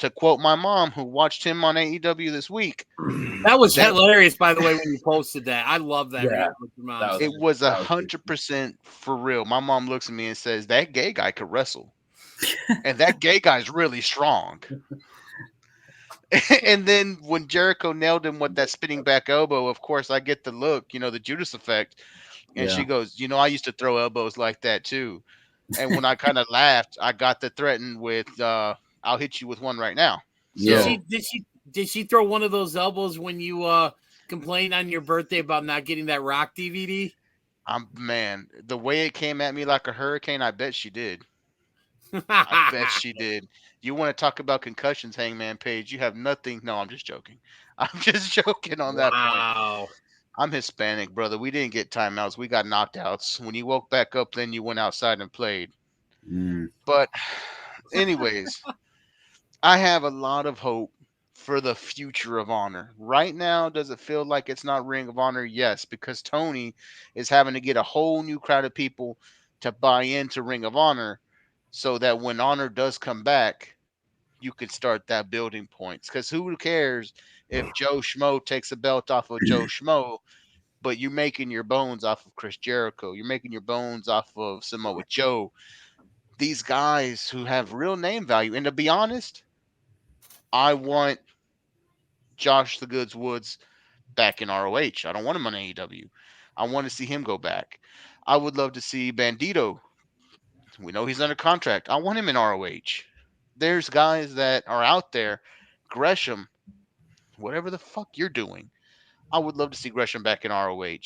to quote my mom, who watched him on AEW this week, that was hilarious, by the way, when you posted that. I love that. Yeah, it was 100% for real. My mom looks at me and says, that gay guy could wrestle. And that gay guy's really strong. And then when Jericho nailed him with that spinning back elbow, of course, I get the look, the Judas effect. And she goes, I used to throw elbows like that too. And when I kind of laughed, I got the threaten with, I'll hit you with one right now. Yeah. Did she throw one of those elbows when you complained on your birthday about not getting that Rock DVD? Man, the way it came at me like a hurricane, I bet she did. I bet she did. You want to talk about concussions, Hangman Page? You have nothing. No, I'm just joking. I'm just joking on that point. Wow. I'm Hispanic, brother. We didn't get timeouts. We got knockouts. When you woke back up, then you went outside and played. But, anyways, I have a lot of hope for the future of Honor. Right now, does it feel like it's not Ring of Honor? Yes, because Tony is having to get a whole new crowd of people to buy into Ring of Honor so that when Honor does come back, you can start that building points. Because who cares if Joe Schmo takes a belt off of Joe Schmo, but you're making your bones off of Chris Jericho. You're making your bones off of Samoa Joe. These guys who have real name value. And to be honest, I want Josh the Goods Woods back in ROH. I don't want him on AEW. I want to see him go back. I would love to see Bandito. We know he's under contract. I want him in ROH. There's guys that are out there. Gresham, whatever the fuck you're doing, I would love to see Gresham back in ROH.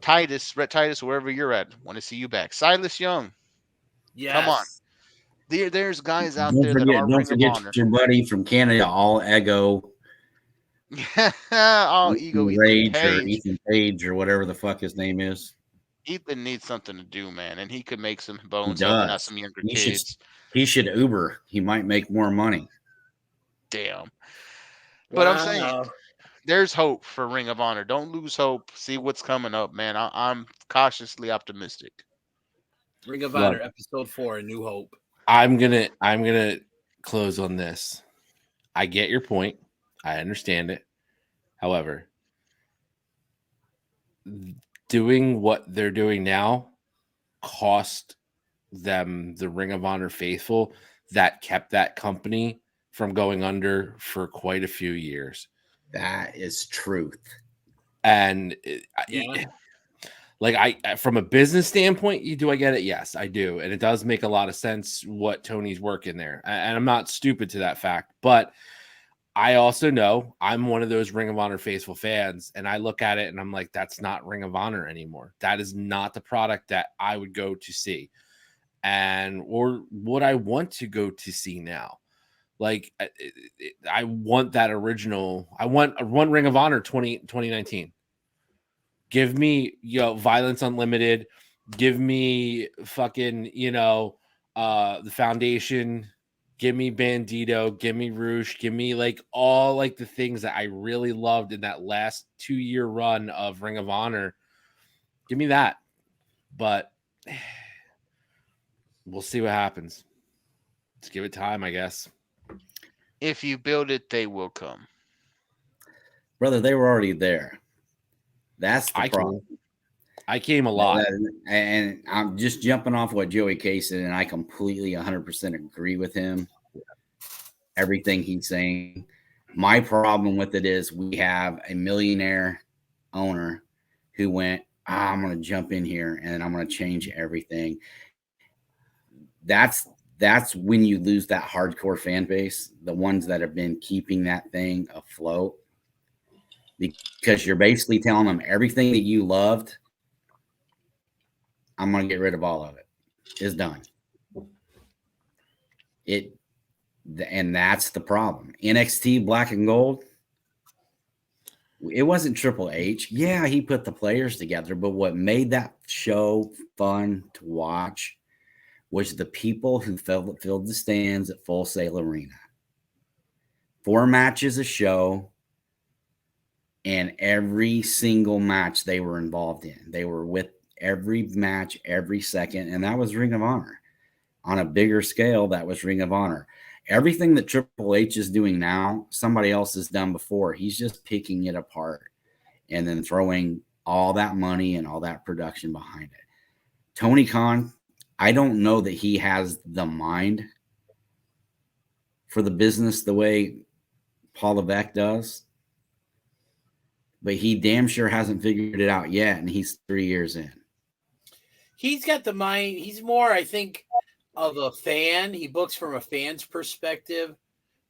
Titus, Rhett Titus, wherever you're at, want to see you back. Silas Young, Yes. come on. There's guys out there that are Don't Ring forget of Honor. your buddy from Canada, All Ego. Oh, Ego Rage or Ethan Page or whatever the fuck his name is. Ethan needs something to do, man, and he could make some bones helping out some younger kids. He should Uber. He might make more money. Damn. But I'm saying there's hope for Ring of Honor. Don't lose hope. See what's coming up, man. I'm cautiously optimistic. Ring of Honor, episode 4, A New Hope. I'm gonna close on this. I get your point. I understand it. However, doing what they're doing now cost them the Ring of Honor faithful that kept that company from going under for quite a few years. That is truth. And I from a business standpoint, do I get it? Yes, I do. And it does make a lot of sense what Tony's working there. And I'm not stupid to that fact, but I also know I'm one of those Ring of Honor faithful fans, and I look at it and I'm like, that's not Ring of Honor anymore. That is not the product that I would go to see. And or would I want to go to see now? Like, I want that original. I want Ring of Honor 2019. Give me, Violence Unlimited. Give me fucking, the Foundation. Give me Bandito. Give me Roosh. Give me all the things that I really loved in that last 2-year run of Ring of Honor. Give me that. But we'll see what happens. Let's give it time, I guess. If you build it, they will come. Brother, they were already there. That's the problem. I came a lot. And I'm just jumping off what Joey K said, and I completely 100% agree with him. Everything he's saying. My problem with it is we have a millionaire owner who went, I'm going to jump in here and I'm going to change everything. That's when you lose that hardcore fan base, the ones that have been keeping that thing afloat, because you're basically telling them everything that you loved, I'm going to get rid of all of it. It's done. And that's the problem. NXT Black and Gold, it wasn't Triple H. Yeah, he put the players together, but what made that show fun to watch was the people who filled the stands at Full Sail Arena. 4 matches a show, and every single match they were involved in. They were with every match, every second, and that was Ring of Honor. On a bigger scale, that was Ring of Honor. Everything that Triple H is doing now, somebody else has done before. He's just picking it apart and then throwing all that money and all that production behind it. Tony Khan, I don't know that he has the mind for the business the way Paul Levesque does, but he damn sure hasn't figured it out yet, and he's 3 years in. He's got the mind. He's more, I think, of a fan. He books from a fan's perspective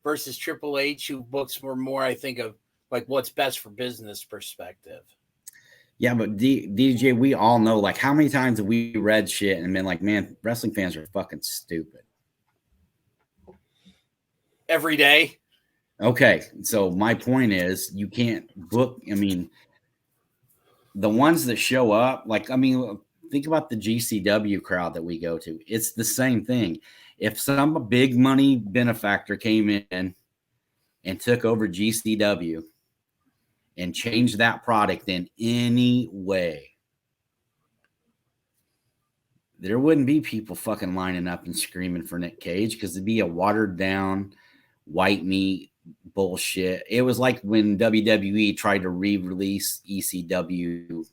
versus Triple H, who books for more, I think, of what's best for business perspective. Yeah, but DJ, we all know, how many times have we read shit and been like, man, wrestling fans are fucking stupid. every day. Okay, so my point is you can't book. I mean, the ones that show up, think about the GCW crowd that we go to. It's the same thing. If some big money benefactor came in and took over GCW and changed that product in any way, there wouldn't be people fucking lining up and screaming for Nick Cage because it'd be a watered down white meat bullshit. It was like when WWE tried to re-release ECW.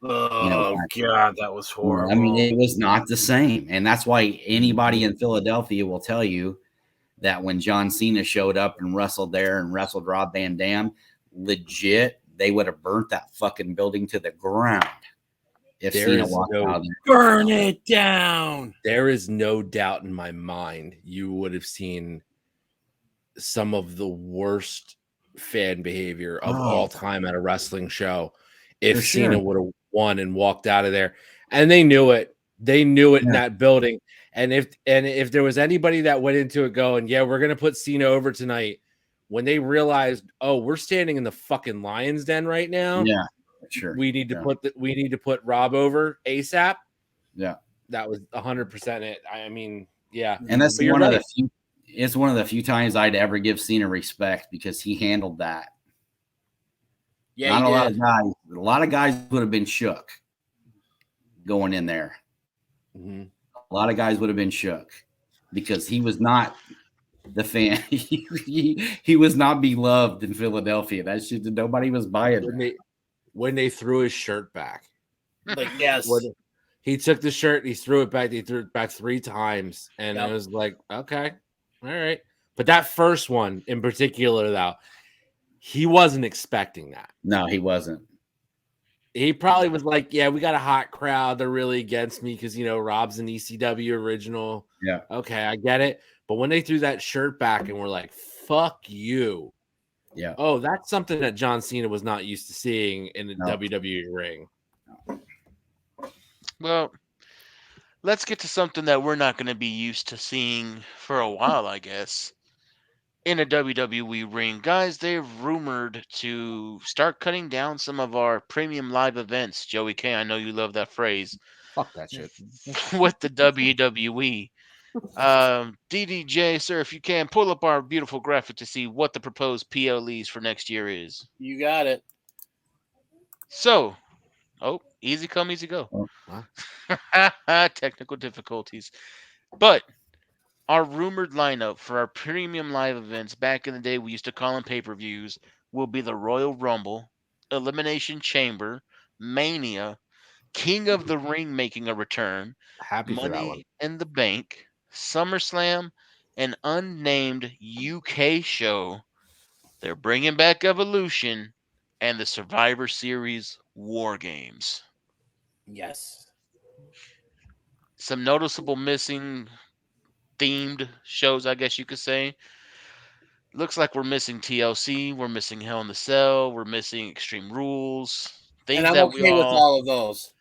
Oh, God, that was horrible. I mean, it was not the same. And that's why anybody in Philadelphia will tell you that when John Cena showed up and wrestled there and wrestled Rob Van Dam, legit, they would have burnt that fucking building to the ground if Cena walked out there. Burn it down. There is no doubt in my mind you would have seen some of the worst fan behavior of all time at a wrestling show if Cena would have won and walked out of there. And they knew it. They knew it in that building. And if there was anybody that went into it going, yeah, we're gonna put Cena over tonight, when they realized, oh, we're standing in the fucking Lion's Den right now. Yeah, sure. We need to put Rob over ASAP. Yeah, that was 100% it. I mean, yeah, and that's one of the few. It's one of the few times I'd ever give Cena respect because he handled that. Yeah, not a lot of guys. A lot of guys would have been shook going in there. Mm-hmm. A lot of guys would have been shook because he was not the fan. he was not beloved in Philadelphia. That shit, nobody was buying. When they threw his shirt back, like yes, he took the shirt, he threw it back. He threw it back 3 times, and I was like, okay, all right. But that first one in particular, though, he wasn't expecting that. No, he wasn't. He probably was like, yeah, we got a hot crowd. They're really against me because, Rob's an ECW original. Yeah. Okay, I get it. But when they threw that shirt back and were like, fuck you. Yeah. Oh, that's something that John Cena was not used to seeing in the WWE ring. Well, let's get to something that we're not going to be used to seeing for a while, I guess. In a WWE ring, guys, they've rumored to start cutting down some of our premium live events. Joey K, I know you love that phrase. Fuck that shit. With the WWE. DDJ, sir, if you can, pull up our beautiful graphic to see what the proposed PLEs for next year is. You got it. So, easy come, easy go. Technical difficulties. But our rumored lineup for our premium live events, back in the day we used to call them pay-per-views, will be the Royal Rumble, Elimination Chamber, Mania, King of the Ring making a return, Happy for that one. Money in the Bank, SummerSlam, an unnamed UK show. They're bringing back Evolution and the Survivor Series War Games. Yes. Some noticeable missing themed shows, I guess you could say. Looks like we're missing TLC, we're missing Hell in the Cell, we're missing Extreme Rules. Things and I'm that okay with all of those.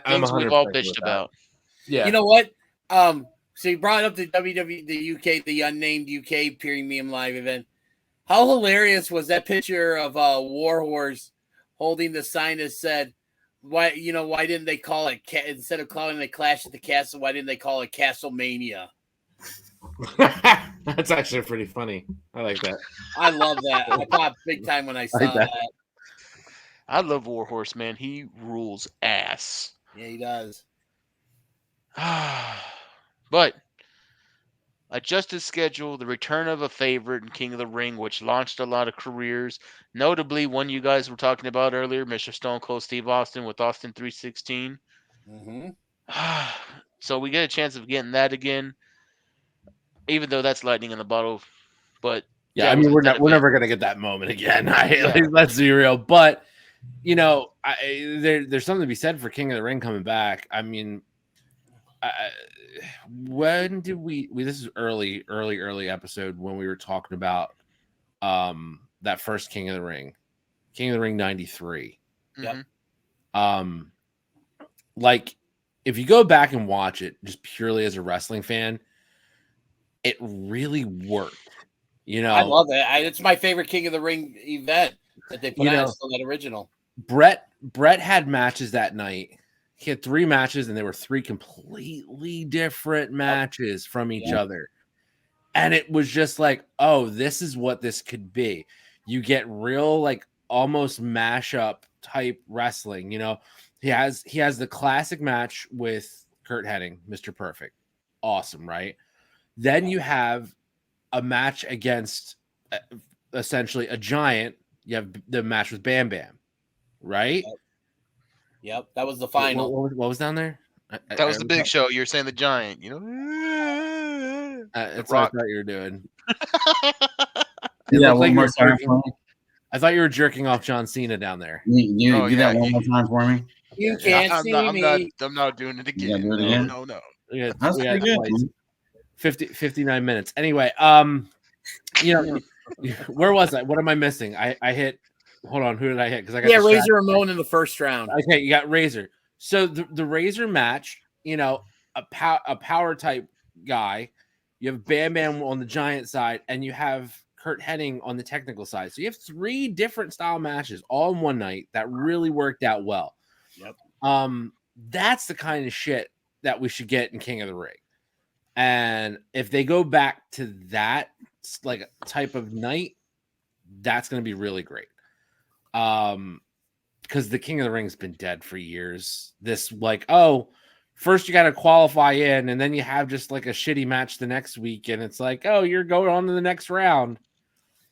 Things we've all bitched about. Yeah. You know what? So you brought up the WWE, the UK, the unnamed UK premium live event. How hilarious was that picture of Warhorse holding the sign that said, why didn't they call it, instead of calling it Clash at the Castle, why didn't they call it Castlemania? That's actually pretty funny. I like that. I love that. I popped big time when I saw that. I love Warhorse, man. He rules ass. Yeah, he does. But adjusted schedule, the return of a favorite in King of the Ring, which launched a lot of careers. Notably, one you guys were talking about earlier, Mr. Stone Cold Steve Austin with Austin 316. Mm-hmm. So we get a chance of getting that again, even though that's lightning in the bottle. But yeah, I mean, we're never gonna get that moment again. Let's be real. But there's something to be said for King of the Ring coming back. I mean, when did we this is early episode when we were talking about that first King of the Ring 93. Mm-hmm. Like if you go back and watch it just purely as a wrestling fan, it really worked You know, I love it. It's my favorite King of the Ring event that they put on that original. Brett had matches that night. He had 3 matches, and they were 3 completely different matches from each other. And it was just like, oh, this is what this could be. You get real, like, almost mashup type wrestling. You know, he has the classic match with Kurt Hennig, Mr. Perfect. Awesome, right? Then you have a match against essentially a giant. You have the match with Bam Bam, right? Yep, that was the final. What was down there? That was the Big Show. You're saying the giant, you know? That's what I thought you were doing. Yeah, one more time. I thought you were jerking off John Cena down there. You do that one more time for me. You can't see me. I'm not doing it again. Do it again? No. That's pretty good. 59 minutes. Anyway, you know, where was I? What am I missing? I hit. Hold on, who did I hit? Because I got Razor Ramon in the first round. Okay, you got Razor. So the Razor match, you know, a power type guy. You have Bam Bam on the giant side, and you have Kurt Hennig on the technical side. So you have 3 different style matches all in one night that really worked out well. Yep. That's the kind of shit that we should get in King of the Ring. And if they go back to that like type of night, that's going to be really great. Because the King of the Ring's been dead for years. This like, oh, first you got to qualify in, and then you have just like a shitty match the next week, and it's like, oh, you're going on to the next round.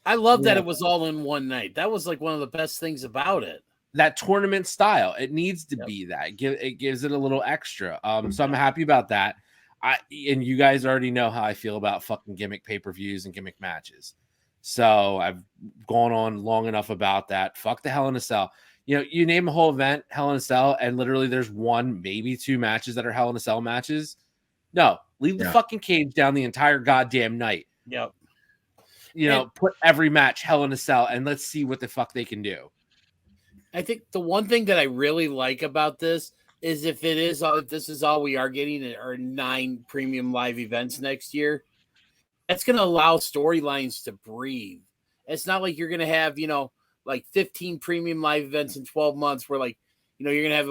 I love that it was all in one night. That was like one of the best things about it. That tournament style, it needs to be that. It gives it a little extra. So I'm happy about that. And you guys already know how I feel about fucking gimmick pay-per-views and gimmick matches. So I've gone on long enough about that. Fuck the Hell in a Cell. You know, you name a whole event, Hell in a Cell, and literally there's 1, maybe 2 matches that are Hell in a Cell matches. No, leave the fucking cage down the entire goddamn night. Yep. You know, put every match Hell in a Cell, and let's see what the fuck they can do. I think the one thing that I really like about this is if this is all we are getting are 9 premium live events next year, that's going to allow storylines to breathe. It's not like you're going to have, you know, like 15 premium live events in 12 months where, like, you know, you're going to have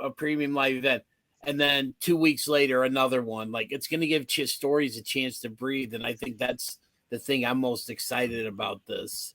a premium live event and then 2 weeks later another one. Like, it's going to give stories a chance to breathe, and I think that's the thing I'm most excited about this.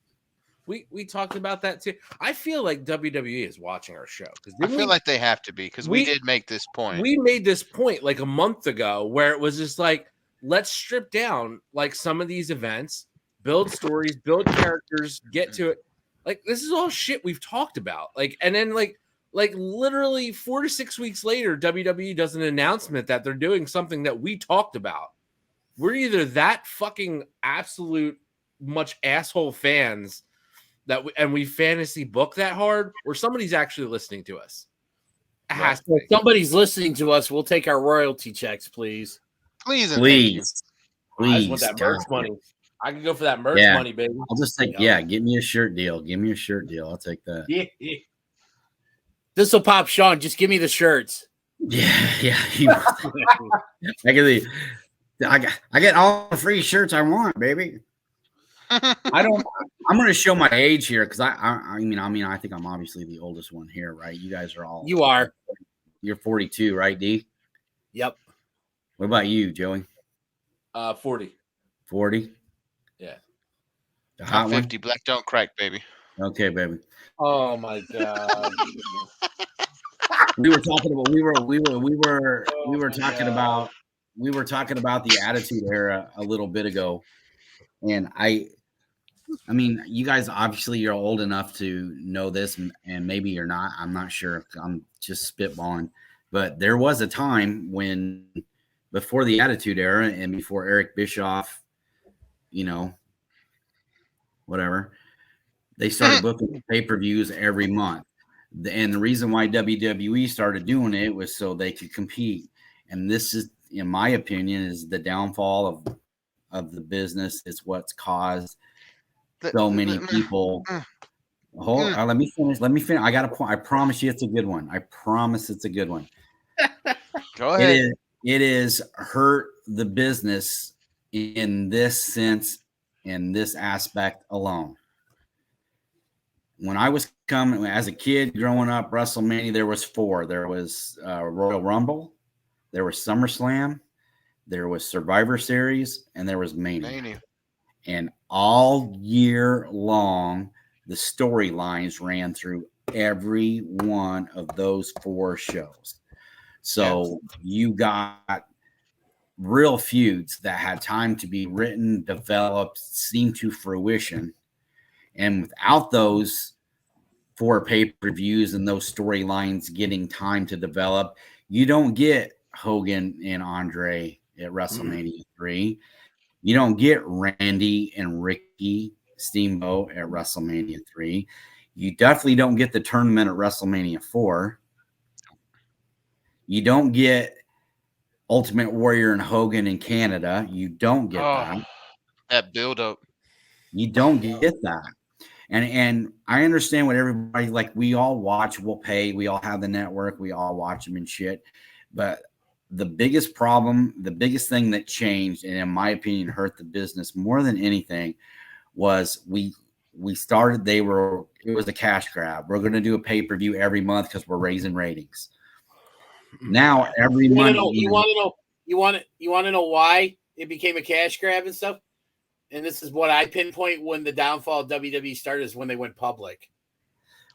We talked about that too. I feel like WWE is watching our show because I feel like they have to be, because we did make this point. We made this point like a month ago where it was just like, let's strip down like some of these events, build stories, build characters, get to it. Like, this is all shit we've talked about. Like, and then like literally 4 to 6 weeks later, WWE does an announcement that they're doing something that we talked about. We're either that fucking absolute much asshole fans that we fantasy book that hard, or somebody's actually listening to us. It has to be. Somebody's listening to us. We'll take our royalty checks, please. Please. I just want that merch money. I can go for that merch money, baby. I'll just take, give me a shirt deal. Give me a shirt deal. I'll take that. Yeah. This will pop Sean. Just give me the shirts. Yeah. I get all the free shirts I want, baby. I'm going to show my age here because I mean, I think I'm obviously the oldest one here, right? You guys are all. You are. You're 42, right, D? Yep. What about you, Joey? 40. 40. Yeah. The hot 50. One? Black don't crack, baby. Okay, baby. Oh my god. We were talking about the Attitude Era a little bit ago, and I mean, you guys obviously you're old enough to know this, and maybe you're not. I'm not sure. I'm just spitballing, but there was a time when, before the Attitude Era and before Eric Bischoff, you know, whatever, they started booking pay-per-views every month. And the reason why WWE started doing it was so they could compete. And this is, in my opinion, is the downfall of the business. It's what's caused so many people. Let me finish. I got a point. I promise you it's a good one. I promise it's a good one. Go ahead. It is hurt the business in this sense in this aspect alone. When I was coming as a kid growing up, WrestleMania, there was 4. There was Royal Rumble, there was SummerSlam, there was Survivor Series, and there was Mania. And all year long, the storylines ran through every one of those 4 shows. So you got real feuds that had time to be written, developed, seen to fruition. And without those 4 pay-per-views and those storylines getting time to develop, you don't get Hogan and Andre at WrestleMania 3. You don't get Randy and Ricky Steamboat at WrestleMania 3. You definitely don't get the tournament at WrestleMania 4. You don't get Ultimate Warrior and Hogan in Canada. You don't get that. That build-up. You don't get that. And I understand what everybody, like, we all watch, we'll pay, we all have the network, we all watch them and shit. But the biggest problem, the biggest thing that changed, and in my opinion hurt the business more than anything, was we started, it was a cash grab. We're going to do a pay-per-view every month because we're raising ratings. Now every month. You want to know why it became a cash grab and stuff? And this is what I pinpoint when the downfall of WWE started, is when they went public.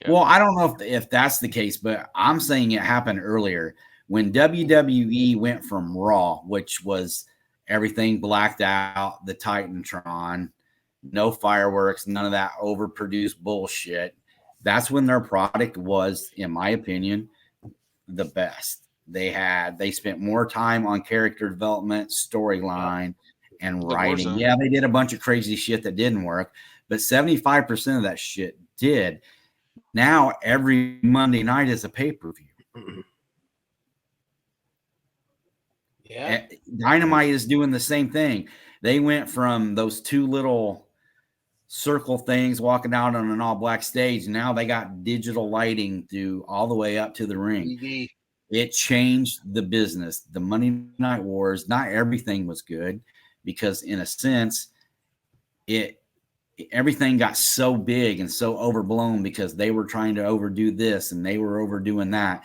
Well, I don't know if that's the case, but I'm saying it happened earlier. When WWE went from Raw, which was everything blacked out, the Titantron, no fireworks, none of that overproduced bullshit. That's when their product was, in my opinion, the best. They spent more time on character development, storyline, and writing. Yeah, they did a bunch of crazy shit that didn't work, but 75% of that shit did. Now every Monday night is a pay-per-view. Yeah. Dynamite is doing the same thing. They went from those 2 little circle things walking out on an all-black stage. Now they got digital lighting all the way up to the ring. TV. It changed the business. The Monday Night Wars, not everything was good, because in a sense, everything got so big and so overblown because they were trying to overdo this and they were overdoing that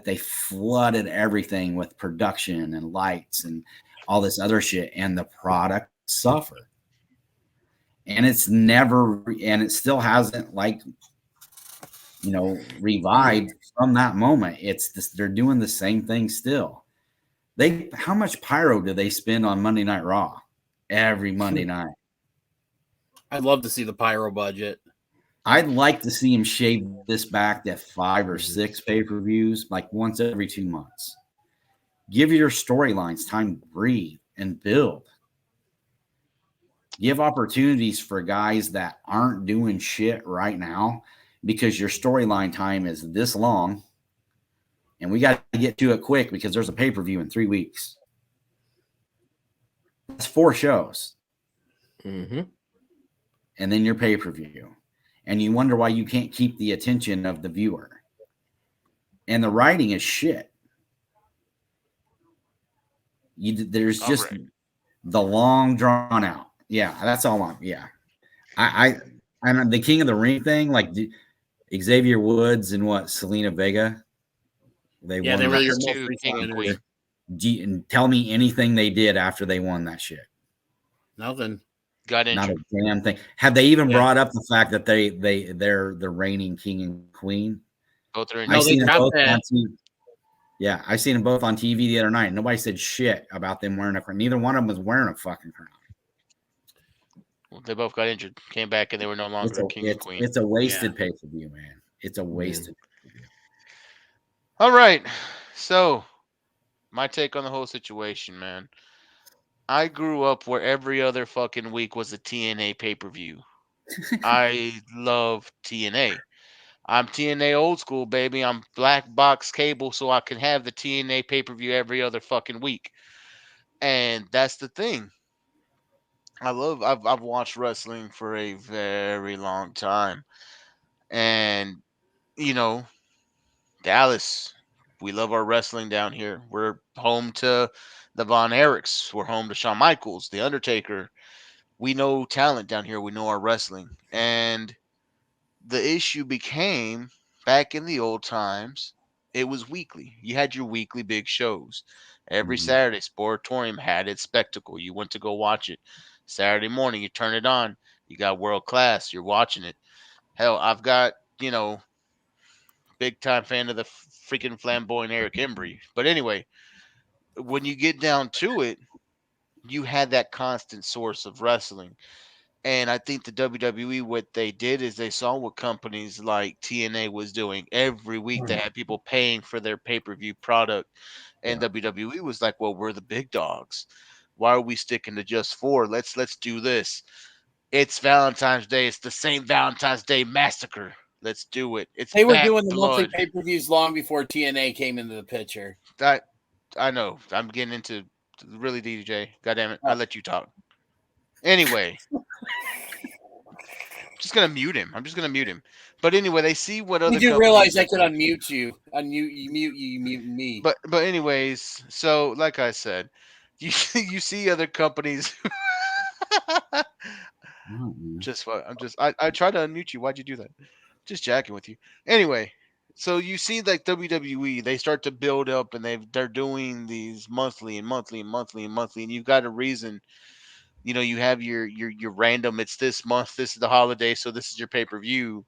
they flooded everything with production and lights and all this other shit, and the product suffered. And it still hasn't, like, revived from that moment. They're doing the same thing still. How much pyro do they spend on Monday Night Raw every Monday night? I'd love to see the pyro budget. I'd like to see him shave this back to 5 or 6 pay-per-views, like once every 2 months. Give your storylines time to breathe and build. Give opportunities for guys that aren't doing shit right now, because your storyline time is this long, and we got to get to it quick because there's a pay-per-view in 3 weeks. That's 4 shows. Mm-hmm. And then your pay-per-view. And you wonder why you can't keep the attention of the viewer. And the writing is shit. There's just the long drawn out. Yeah, that's all I'm the King of the Ring thing, like Xavier Woods and Selena Vega. They were your most King and Queen. And tell me anything they did after they won that shit. Nothing. Got injured. Not a damn thing. Have they even brought up the fact that they're the reigning king and queen? Both are in. I seen them both on TV. Yeah, I seen them both on TV the other night. Nobody said shit about them wearing a crown. Neither one of them was wearing a fucking crown. Well, they both got injured, came back, and they were no longer king and queen. It's a wasted pay-per-view, man. It's a wasted pay-per-view. All right, so my take on the whole situation, man. I grew up where every other fucking week was a TNA pay-per-view. I love TNA. I'm TNA old school, baby. I'm black box cable, so I can have the TNA pay-per-view every other fucking week. And that's the thing. I've watched wrestling for a very long time. And, Dallas, we love our wrestling down here. We're home to the Von Erichs. We're home to Shawn Michaels, The Undertaker. We know talent down here. We know our wrestling. And the issue became back in the old times, it was weekly. You had your weekly big shows. Every Saturday, Sportatorium had its spectacle. You went to go watch it. Saturday morning, you turn it on. You got world class. You're watching it. Hell, I've got, big time fan of the freaking flamboyant Eric Embry. But anyway, when you get down to it, you had that constant source of wrestling. And I think the WWE, what they did is they saw what companies like TNA was doing. Every week they had people paying for their pay-per-view product. And WWE was like, well, we're the big dogs. Why are we sticking to just 4? Let's do this. It's Valentine's Day. It's the same Valentine's Day massacre. Let's do it. It's They were bad doing the monthly blood. pay-per-views long before TNA came into the picture. I know. I'm getting into really DJ. God damn it. I let you talk. Anyway. Just gonna mute him. I'm just gonna mute him. But anyway, they see what other. You do realize I could unmute you. You mute me. But anyways, so like I said, you see other companies. I tried to unmute you. Why'd you do that? Just jacking with you. Anyway, so you see like WWE, they start to build up and they're doing these monthly and monthly and monthly and monthly, and you've got a reason. You have your random. It's this month. This is the holiday, so this is your pay-per-view.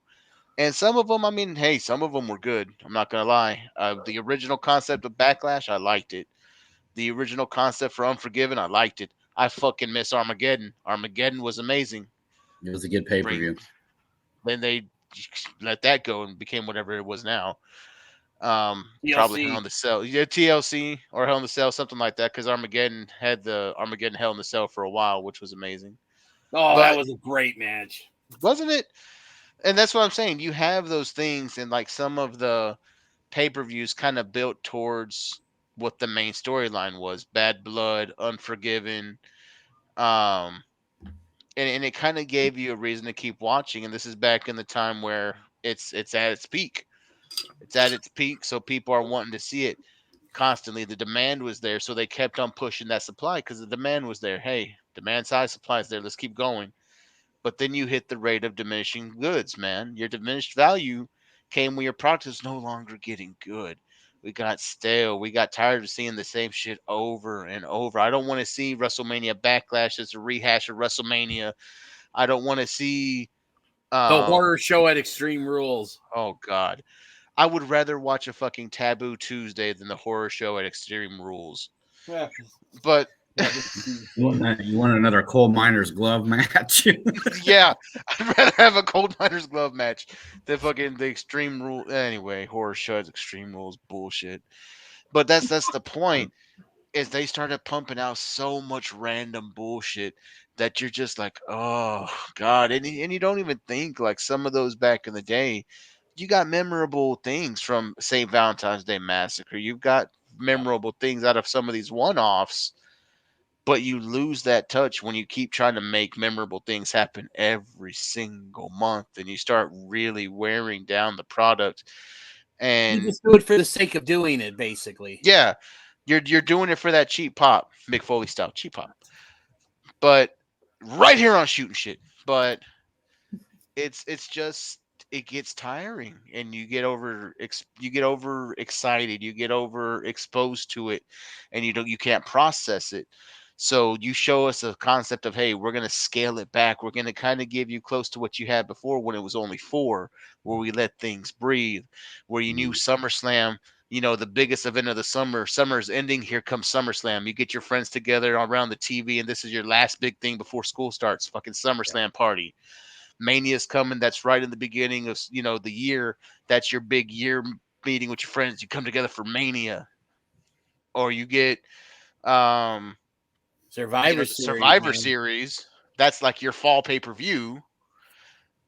And some of them, I mean, hey, some of them were good. I'm not gonna lie. The original concept of Backlash, I liked it. The original concept for Unforgiven, I liked it. I fucking miss Armageddon. Armageddon was amazing. It was a good pay-per-view. Then they let that go and became whatever it was now. TLC. Probably Hell in the Cell. Yeah, TLC or Hell in the Cell, something like that. Because Armageddon had the Armageddon Hell in the Cell for a while, which was amazing. Oh, that was a great match, wasn't it? And that's what I'm saying. You have those things, and like some of the pay-per-views kind of built towards what the main storyline was: Bad Blood, Unforgiven, and it kind of gave you a reason to keep watching. And this is back in the time where it's at its peak. It's at its peak, so people are wanting to see it constantly. The demand was there, so they kept on pushing that supply because the demand was there. Hey, demand side, supply is there. Let's keep going. But then you hit the rate of diminishing goods, man. Your diminished value came when your product is no longer getting good. We got stale. We got tired of seeing the same shit over and over. I don't want to see WrestleMania Backlash as a rehash of WrestleMania. I don't want to see the horror show at Extreme Rules. Oh God. I would rather watch a fucking Taboo Tuesday than the horror show at Extreme Rules. Yeah. But you want another coal miner's glove match? Yeah, I'd rather have a coal miner's glove match than fucking the Extreme Rule. Anyway, horror shows, Extreme Rules, bullshit. But that's the point. Is they started pumping out so much random bullshit that you're just like, oh God, and you don't even think like some of those back in the day. You got memorable things from St. Valentine's Day Massacre. You've got memorable things out of some of these one-offs, but you lose that touch when you keep trying to make memorable things happen every single month, and you start really wearing down the product. And you just do it for the sake of doing it, basically. Yeah, you're doing it for that cheap pop, Mick Foley style cheap pop. But right here on Shootin Shit, but it's just. It gets tiring, and you get over excited, you get over exposed to it, and you can't process it. So you show us a concept of, hey, we're gonna scale it back. We're gonna kind of give you close to what you had before when it was only 4, where we let things breathe, where you knew SummerSlam. The biggest event of the summer. Summer's ending. Here comes SummerSlam. You get your friends together around the TV, and this is your last big thing before school starts. Fucking SummerSlam party. Mania's coming. That's right in the beginning of the year. That's your big year meeting with your friends. You come together for Mania, or you get Survivor Series. That's like your fall pay-per-view,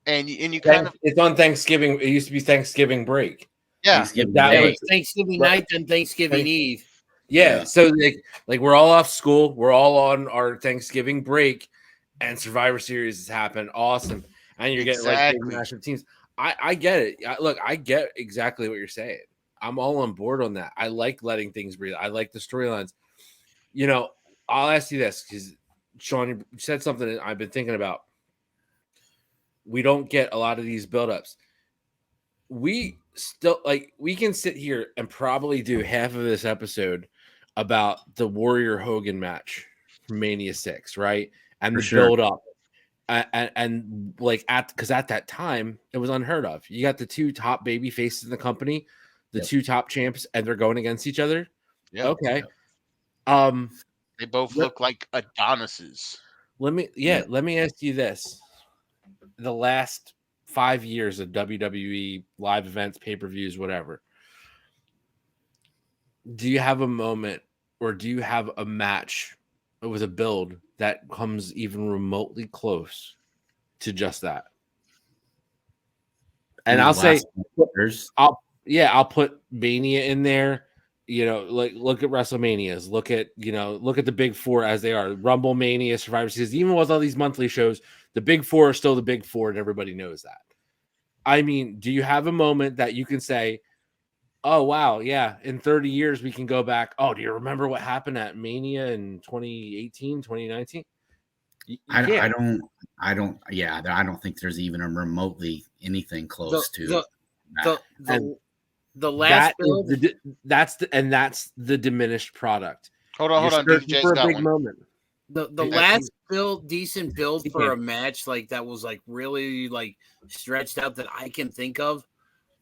and you kind of it's on Thanksgiving. It used to be Thanksgiving break. Yeah, Thanksgiving night and Thanksgiving Eve. Yeah, so like we're all off school. We're all on our Thanksgiving break, and Survivor Series has happened. Awesome. And you're getting like big massive teams. I get it. I get exactly what you're saying. I'm all on board on that. I like letting things breathe. I like the storylines. I'll ask you this because Sean, you said something that I've been thinking about. We don't get a lot of these buildups. We still we can sit here and probably do half of this episode about the Warrior Hogan match from Mania 6, right? And the build up. And because at that time it was unheard of. You got the two top baby faces in the company, the two top champs, and they're going against each other. Yeah. Okay. They both look like Adonises. Let me ask you this: the last 5 years of WWE live events, pay-per-views, whatever, do you have a moment or do you have a match with a build that comes even remotely close to just that? And I'll say, I'll put Mania in there. You know, like look at WrestleManias, look at the big four as they are. Rumble, Mania, Survivor Series, even with all these monthly shows, the big four are still the big four, and everybody knows that. I mean, do you have a moment that you can say, oh, wow, yeah, in 30 years we can go back? Oh, do you remember what happened at Mania in 2018, 2019? I don't think there's even a remotely anything close to the last build. That's the diminished product. Hold on. DJ's for a got big one. moment. The last decent build for a match like that was like really like stretched out that I can think of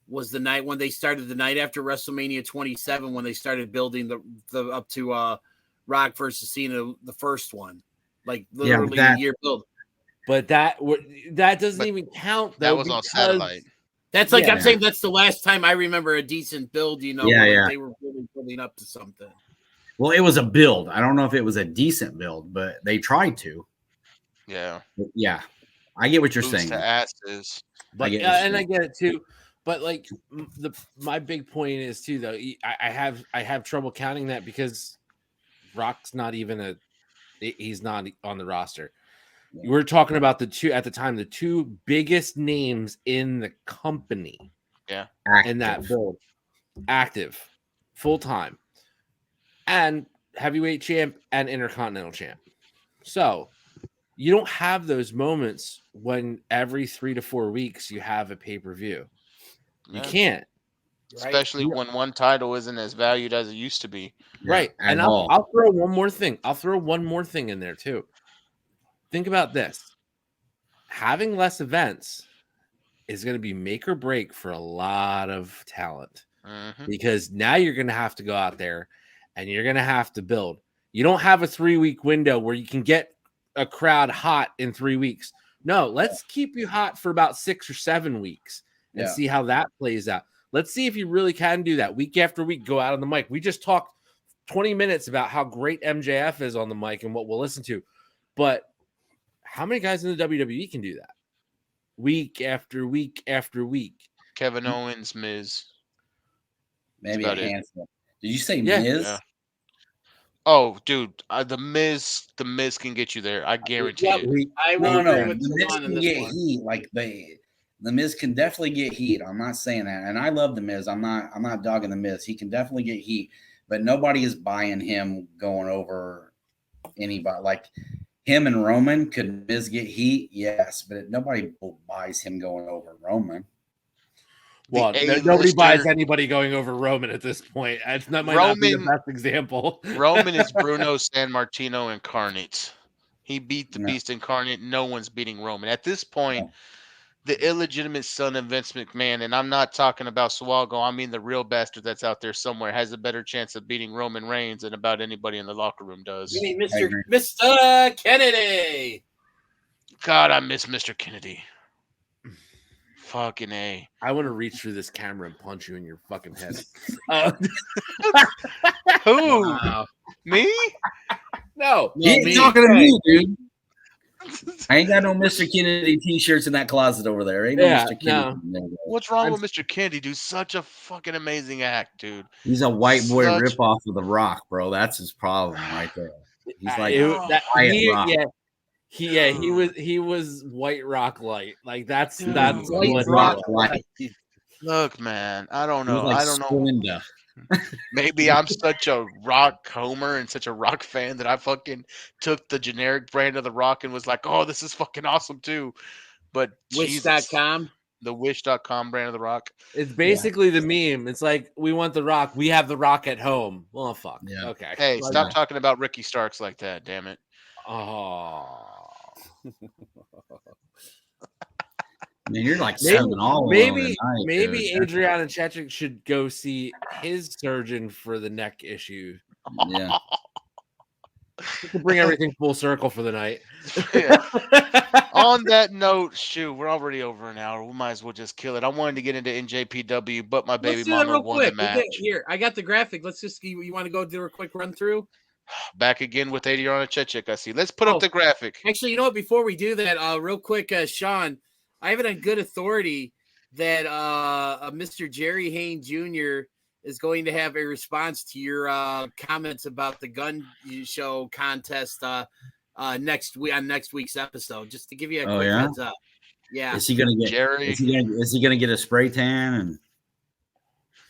was the night when they started the night after WrestleMania 27 when they started building the up to Rock versus Cena, the first one, like literally a year build. But that doesn't even count. That was on satellite. That's like I'm saying that's the last time I remember a decent build. You know, they were really building up to something. Well, it was a build. I don't know if it was a decent build, but they tried to. Yeah. Yeah. I get what you're saying. To asses. But I get it too. But like my big point is too, though, I have trouble counting that because Rock's not even he's not on the roster. Yeah. We're talking about the two biggest names in the company. Yeah. In that build. Active. Full time. And heavyweight champ and intercontinental champ. So you don't have those moments when every 3 to 4 weeks you have a pay-per-view. You can't. Especially when one title isn't as valued as it used to be. Right. And I'll throw one more thing. I'll throw one more thing in there too. Think about this. Having less events is going to be make or break for a lot of talent. Mm-hmm. Because now you're going to have to go out there and you're going to have to build. You don't have a 3-week window where you can get a crowd hot in 3 weeks. No, let's keep you hot for about 6 or 7 weeks and see how that plays out. Let's see if you really can do that week after week. Go out on the mic. We just talked 20 minutes about how great MJF is on the mic and what we'll listen to. But how many guys in the WWE can do that? Week after week after week. Kevin Owens, Miz. Maybe a handful. Did you say Miz? Yeah. Oh, dude, the Miz can get you there. I guarantee it. No. The Miz can get heat. Like the Miz can definitely get heat. I'm not saying that, and I love the Miz. I'm not dogging the Miz. He can definitely get heat, but nobody is buying him going over anybody. Like him and Roman, could Miz get heat? Yes, but nobody buys him going over Roman. Well, nobody buys anybody going over Roman at this point. It's not not be the best example. Roman is Bruno Sammartino incarnate. He beat the Beast incarnate. No one's beating Roman at this point. The illegitimate son of Vince McMahon, and I'm not talking about Swago. I mean the real bastard that's out there somewhere has a better chance of beating Roman Reigns than about anybody in the locker room does. You mean Mr. Kennedy? God, I miss Mr. Kennedy. Fucking A. I want to reach through this camera and punch you in your fucking head. Who? Wow. Me? No. You ain't talking to me, dude. I ain't got no Mr. Kennedy t-shirts in that closet over there. Ain't no Mr. Kennedy. No. What's wrong with Mr. Kennedy, dude? Such a fucking amazing act, dude. He's a white boy ripoff of The Rock, bro. That's his problem right there. He's like he was White Rock light. Like that's White Rock light. Look, man, I don't know. Like I don't know. Maybe I'm such a rock homer and such a rock fan that I fucking took the generic brand of the rock and was like, oh, this is fucking awesome too. But Jesus, Wish.com. the wish.com brand of the rock. It's basically the meme. It's like, we want the rock. We have the rock at home. Well, fuck. Yeah. Okay. Hey, stop talking about Ricky Starks like that, damn it. Oh. Man, you're like selling all maybe tonight, maybe dude. Adriana Chechik should go see his surgeon for the neck issue. Yeah. We can bring everything full circle for the night. Yeah. On that note, shoot, we're already over an hour. We might as well just kill it. I wanted to get into NJPW, but my baby Let's do that mama real won the quick. match. Here, I got the graphic. Let's just you want to go do a quick run through? Back again with Adriana Chechik, I see. Let's put up the graphic. Actually, you know what? Before we do that, real quick, Sean, I have it on good authority that Mr. Jerry Hayne Jr. is going to have a response to your comments about the gun show contest next week's episode. Just to give you a quick heads up. Yeah. Is he gonna get Jerry? Is he gonna get a spray tan?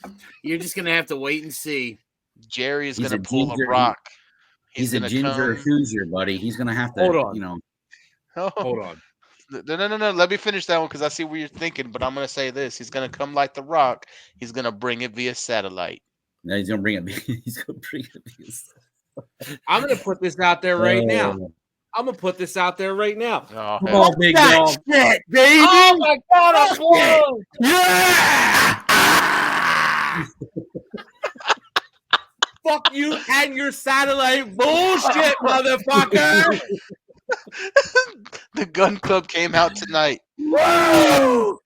And you're just gonna have to wait and see. Jerry is gonna pull a rock. He's a ginger Hoosier, buddy. He's gonna have to, Hold on. you know. Hold on. No. Let me finish that one because I see what you're thinking. But I'm gonna say this: he's gonna come like the Rock. He's gonna bring it via satellite. No, he's gonna bring it. He's gonna bring it via satellite. I'm gonna put this out there right now. I'm gonna put this out there right now. Oh, Come on, big dog. Shit, baby! Oh my god, I'm blown! Yeah! Fuck you and your satellite bullshit, motherfucker! The gun club came out tonight. Whoa!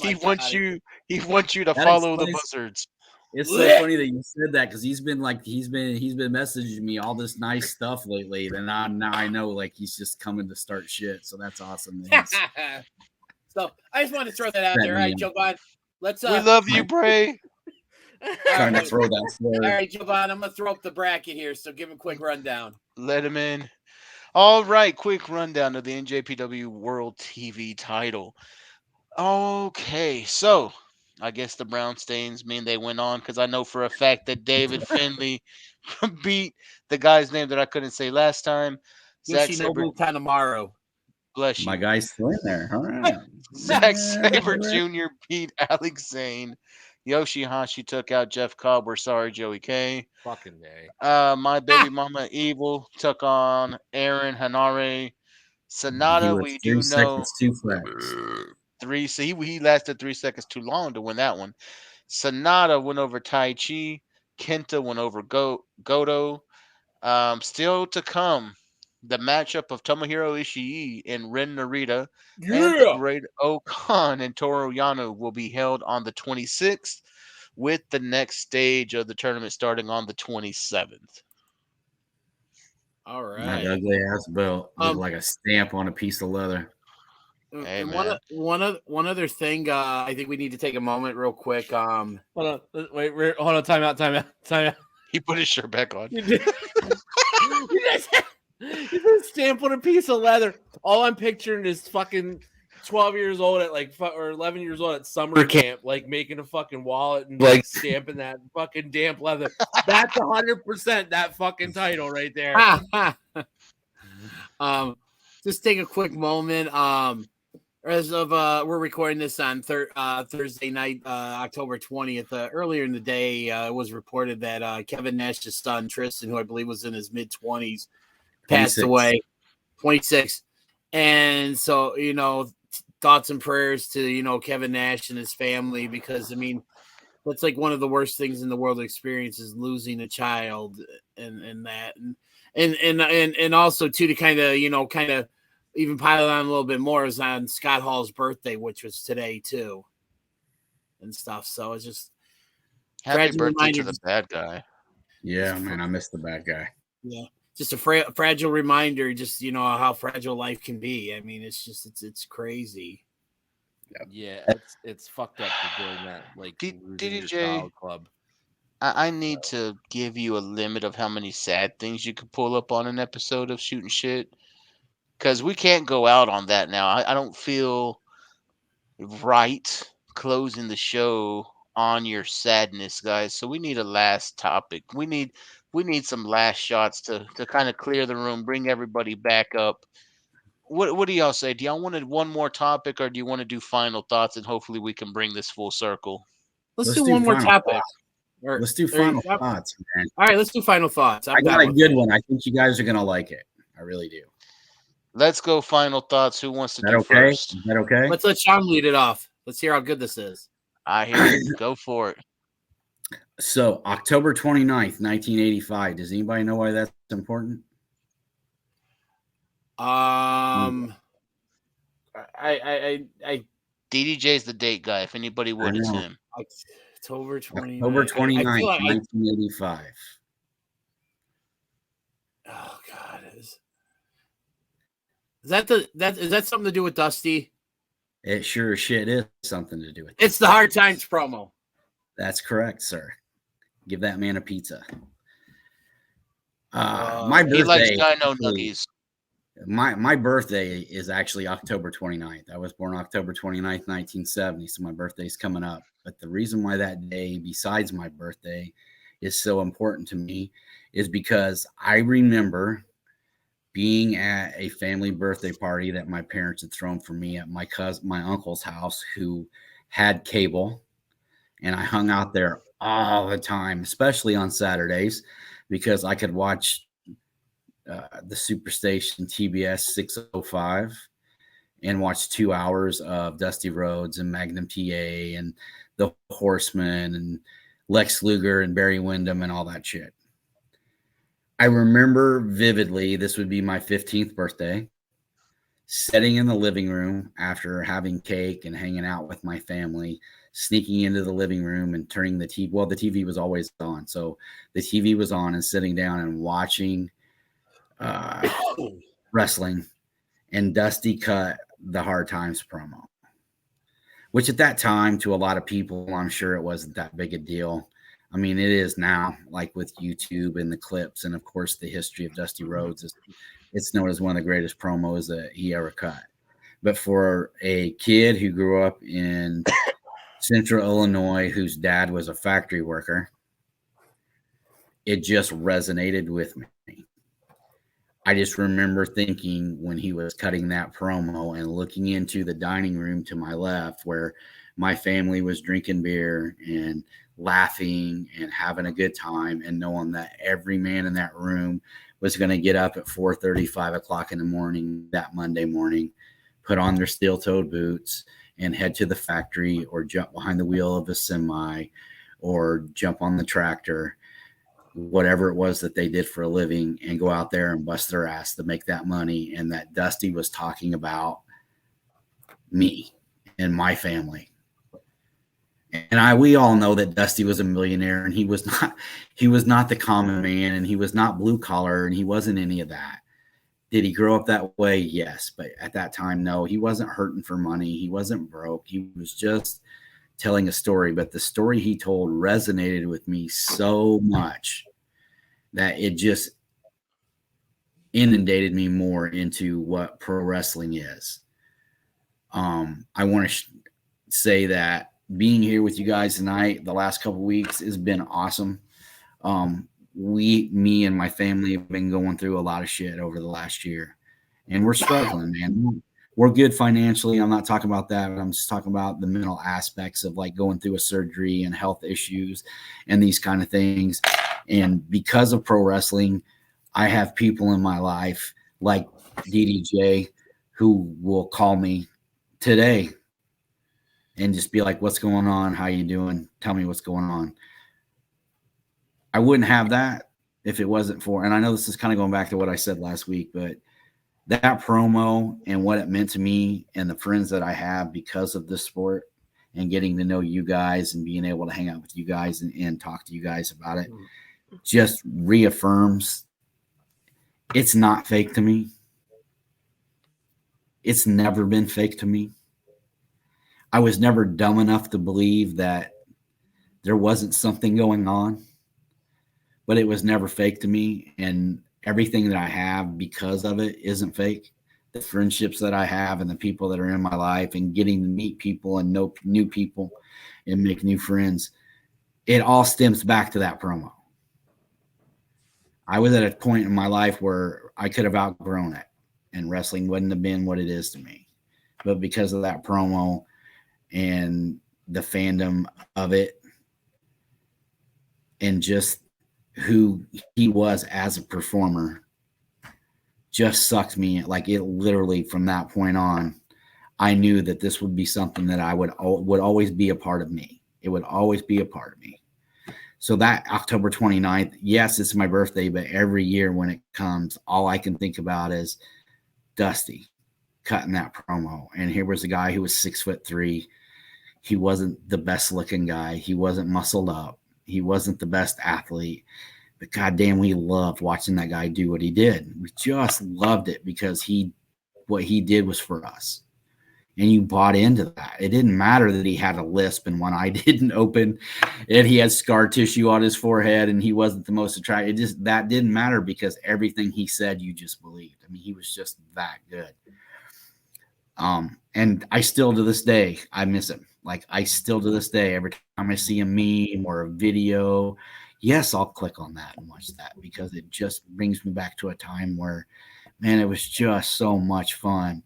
He wants you to follow the buzzards. It's so funny that you said that because he's been messaging me all this nice stuff lately, and now I know like he's just coming to start shit. So that's awesome. So I just wanted to throw that out there. All right, Joe Biden. Let's. We love you, Bray. Trying to throw that slur. All right, Joe Biden. I'm gonna throw up the bracket here. So give him a quick rundown. Let him in. All right, quick rundown of the NJPW World TV title. Okay, so I guess the Brown Stains mean they went on because I know for a fact that David Finley beat the guy's name that I couldn't say last time. Yoshinobu Kanemaru. Bless you. My guy's still in there. All right. Zack Sabre Jr. beat Alex Zane. Yoshihashi took out Jeff Cobb. We're sorry, Joey K. Fucking day. My baby mama Evil took on Aaron Hanare. Sonata, we do know. He lasted 3 seconds too long to win that one. Sonata went over Tai Chi. Kenta went over Goto. Still to come, the matchup of Tomohiro Ishii and Ren Narita and the Great Okan and Toru Yano will be held on the 26th, with the next stage of the tournament starting on the 27th. All right. That ugly ass belt looked like a stamp on a piece of leather. Hey, and one other thing, I think we need to take a moment real quick. Hold on, wait, hold on, time out. He put his shirt back on. You just stamp on a piece of leather. All I'm picturing is fucking 12 years old at or 11 years old at summer camp, like making a fucking wallet and like stamping that fucking damp leather. That's 100% that fucking title right there. Just take a quick moment. As of we're recording this on Thursday night, October 20th. Earlier in the day, it was reported that Kevin Nash's son Tristan, who I believe was in his mid-20s, passed away. 26. And so, thoughts and prayers to Kevin Nash and his family, because I mean that's like one of the worst things in the world to experience is losing a child and that and also too to kind of even pile on a little bit more is on Scott Hall's birthday, which was today too, and stuff. So it's just happy birthday to the bad guy. Yeah, man, I missed the bad guy. Yeah, just a fragile reminder, just how fragile life can be. I mean, it's crazy. Yeah, it's fucked up to join that DJ club. I need to give you a limit of how many sad things you could pull up on an episode of Shootin' Shit, because we can't go out on that now. I don't feel right closing the show on your sadness, guys. So we need a last topic. We need some last shots to kind of clear the room, bring everybody back up. What do y'all say? Do y'all want one more topic, or do you want to do final thoughts, and hopefully we can bring this full circle? Let's do one more topic. Let's do final thoughts, man. All right, let's do final thoughts. I got a good one. I think you guys are gonna like it. I really do. Let's go final thoughts. Who wants to do okay? first? Is that okay? Let's let Sean lead it off. Let's hear how good this is. I hear it. Go for it. So, October 29th, 1985. Does anybody know why that's important? I DDJ's the date guy. If anybody would, it's him. October 29th. October 29th, 1985. Oh God, is that something to do with Dusty? It sure as shit is something to do with it. It's the Hard Times promo. That's correct, sir. Give that man a pizza. My birthday. He likes Dino Nuggies. My birthday is actually October 29th. I was born October 29th, 1970, so my birthday's coming up. But the reason why that day, besides my birthday, is so important to me is because I remember being at a family birthday party that my parents had thrown for me at my uncle's house, who had cable, and I hung out there all the time, especially on Saturdays, because I could watch the Superstation TBS 605 and watch 2 hours of Dusty Rhodes and Magnum TA and the Horsemen and Lex Luger and Barry Windham and all that shit. I remember vividly, this would be my 15th birthday, sitting in the living room after having cake and hanging out with my family, sneaking into the living room and turning the TV. Well, the TV was always on. So the TV was on and sitting down and watching wrestling, and Dusty cut the Hard Times promo, which at that time, to a lot of people, I'm sure it wasn't that big a deal. I mean, it is now, like with YouTube and the clips, and of course the history of Dusty Rhodes, it's known as one of the greatest promos that he ever cut. But for a kid who grew up in Central Illinois, whose dad was a factory worker, it just resonated with me. I just remember thinking when he was cutting that promo and looking into the dining room to my left, where my family was drinking beer and laughing and having a good time, and knowing that every man in that room was going to get up at 4:30, 5 o'clock in the morning that Monday morning, put on their steel-toed boots and head to the factory, or jump behind the wheel of a semi, or jump on the tractor, whatever it was that they did for a living, and go out there and bust their ass to make that money. And that Dusty was talking about me and my family. And we all know that Dusty was a millionaire, and he was not the common man, and he was not blue collar, and he wasn't any of that. Did he grow up that way? Yes. But at that time, no, he wasn't hurting for money. He wasn't broke. He was just telling a story. But the story he told resonated with me so much that it just inundated me more into what pro wrestling is. I want to say that being here with you guys tonight, the last couple of weeks, has been awesome. Me and my family have been going through a lot of shit over the last year, and we're struggling, man. We're good financially. I'm not talking about that, but I'm just talking about the mental aspects of like going through a surgery and health issues and these kind of things. And because of pro wrestling, I have people in my life like DDJ who will call me today and just be like, what's going on? How you doing? Tell me what's going on. I wouldn't have that if it wasn't for, and I know this is kind of going back to what I said last week, but that promo and what it meant to me and the friends that I have because of this sport, and getting to know you guys and being able to hang out with you guys and talk to you guys about it, just reaffirms it's not fake to me. It's never been fake to me. I was never dumb enough to believe that there wasn't something going on, but it was never fake to me. And everything that I have because of it isn't fake. the friendships that I have and the people that are in my life and getting to meet people and know new people and make new friends, it all stems back to that promo. I was at a point in my life where I could have outgrown it and wrestling wouldn't have been what it is to me. But because of that promo and the fandom of it and just who he was as a performer just sucked me. Like, it literally, from that point on, I knew that this would be something that I would always be a part of me. It would always be a part of me. So that October 29th, yes, it's my birthday, but every year when it comes, all I can think about is Dusty cutting that promo. And here was a guy who was 6'3". He wasn't the best looking guy. He wasn't muscled up. He wasn't the best athlete. But goddamn, we loved watching that guy do what he did. We just loved it because what he did was for us. And you bought into that. It didn't matter that he had a lisp and one eye didn't open and he had scar tissue on his forehead and he wasn't the most attractive. That didn't matter because everything he said, you just believed. I mean, he was just that good. And I still, to this day, I miss him. Like, I still, to this day, every time I see a meme or a video, yes, I'll click on that and watch that because it just brings me back to a time where, man, it was just so much fun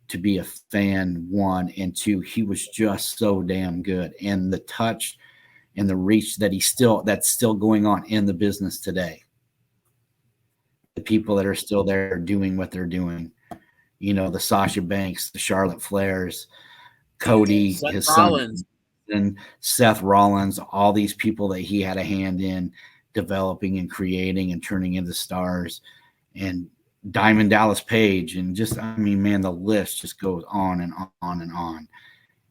to be a fan, one, and two, he was just so damn good. And the touch and the reach that that's still going on in the business today. The people that are still there doing what they're doing, the Sasha Banks, the Charlotte Flairs, Cody, his son, and Seth Rollins, all these people that he had a hand in developing and creating and turning into stars, and Diamond Dallas Page, and just, I mean, man, the list just goes on and on and on.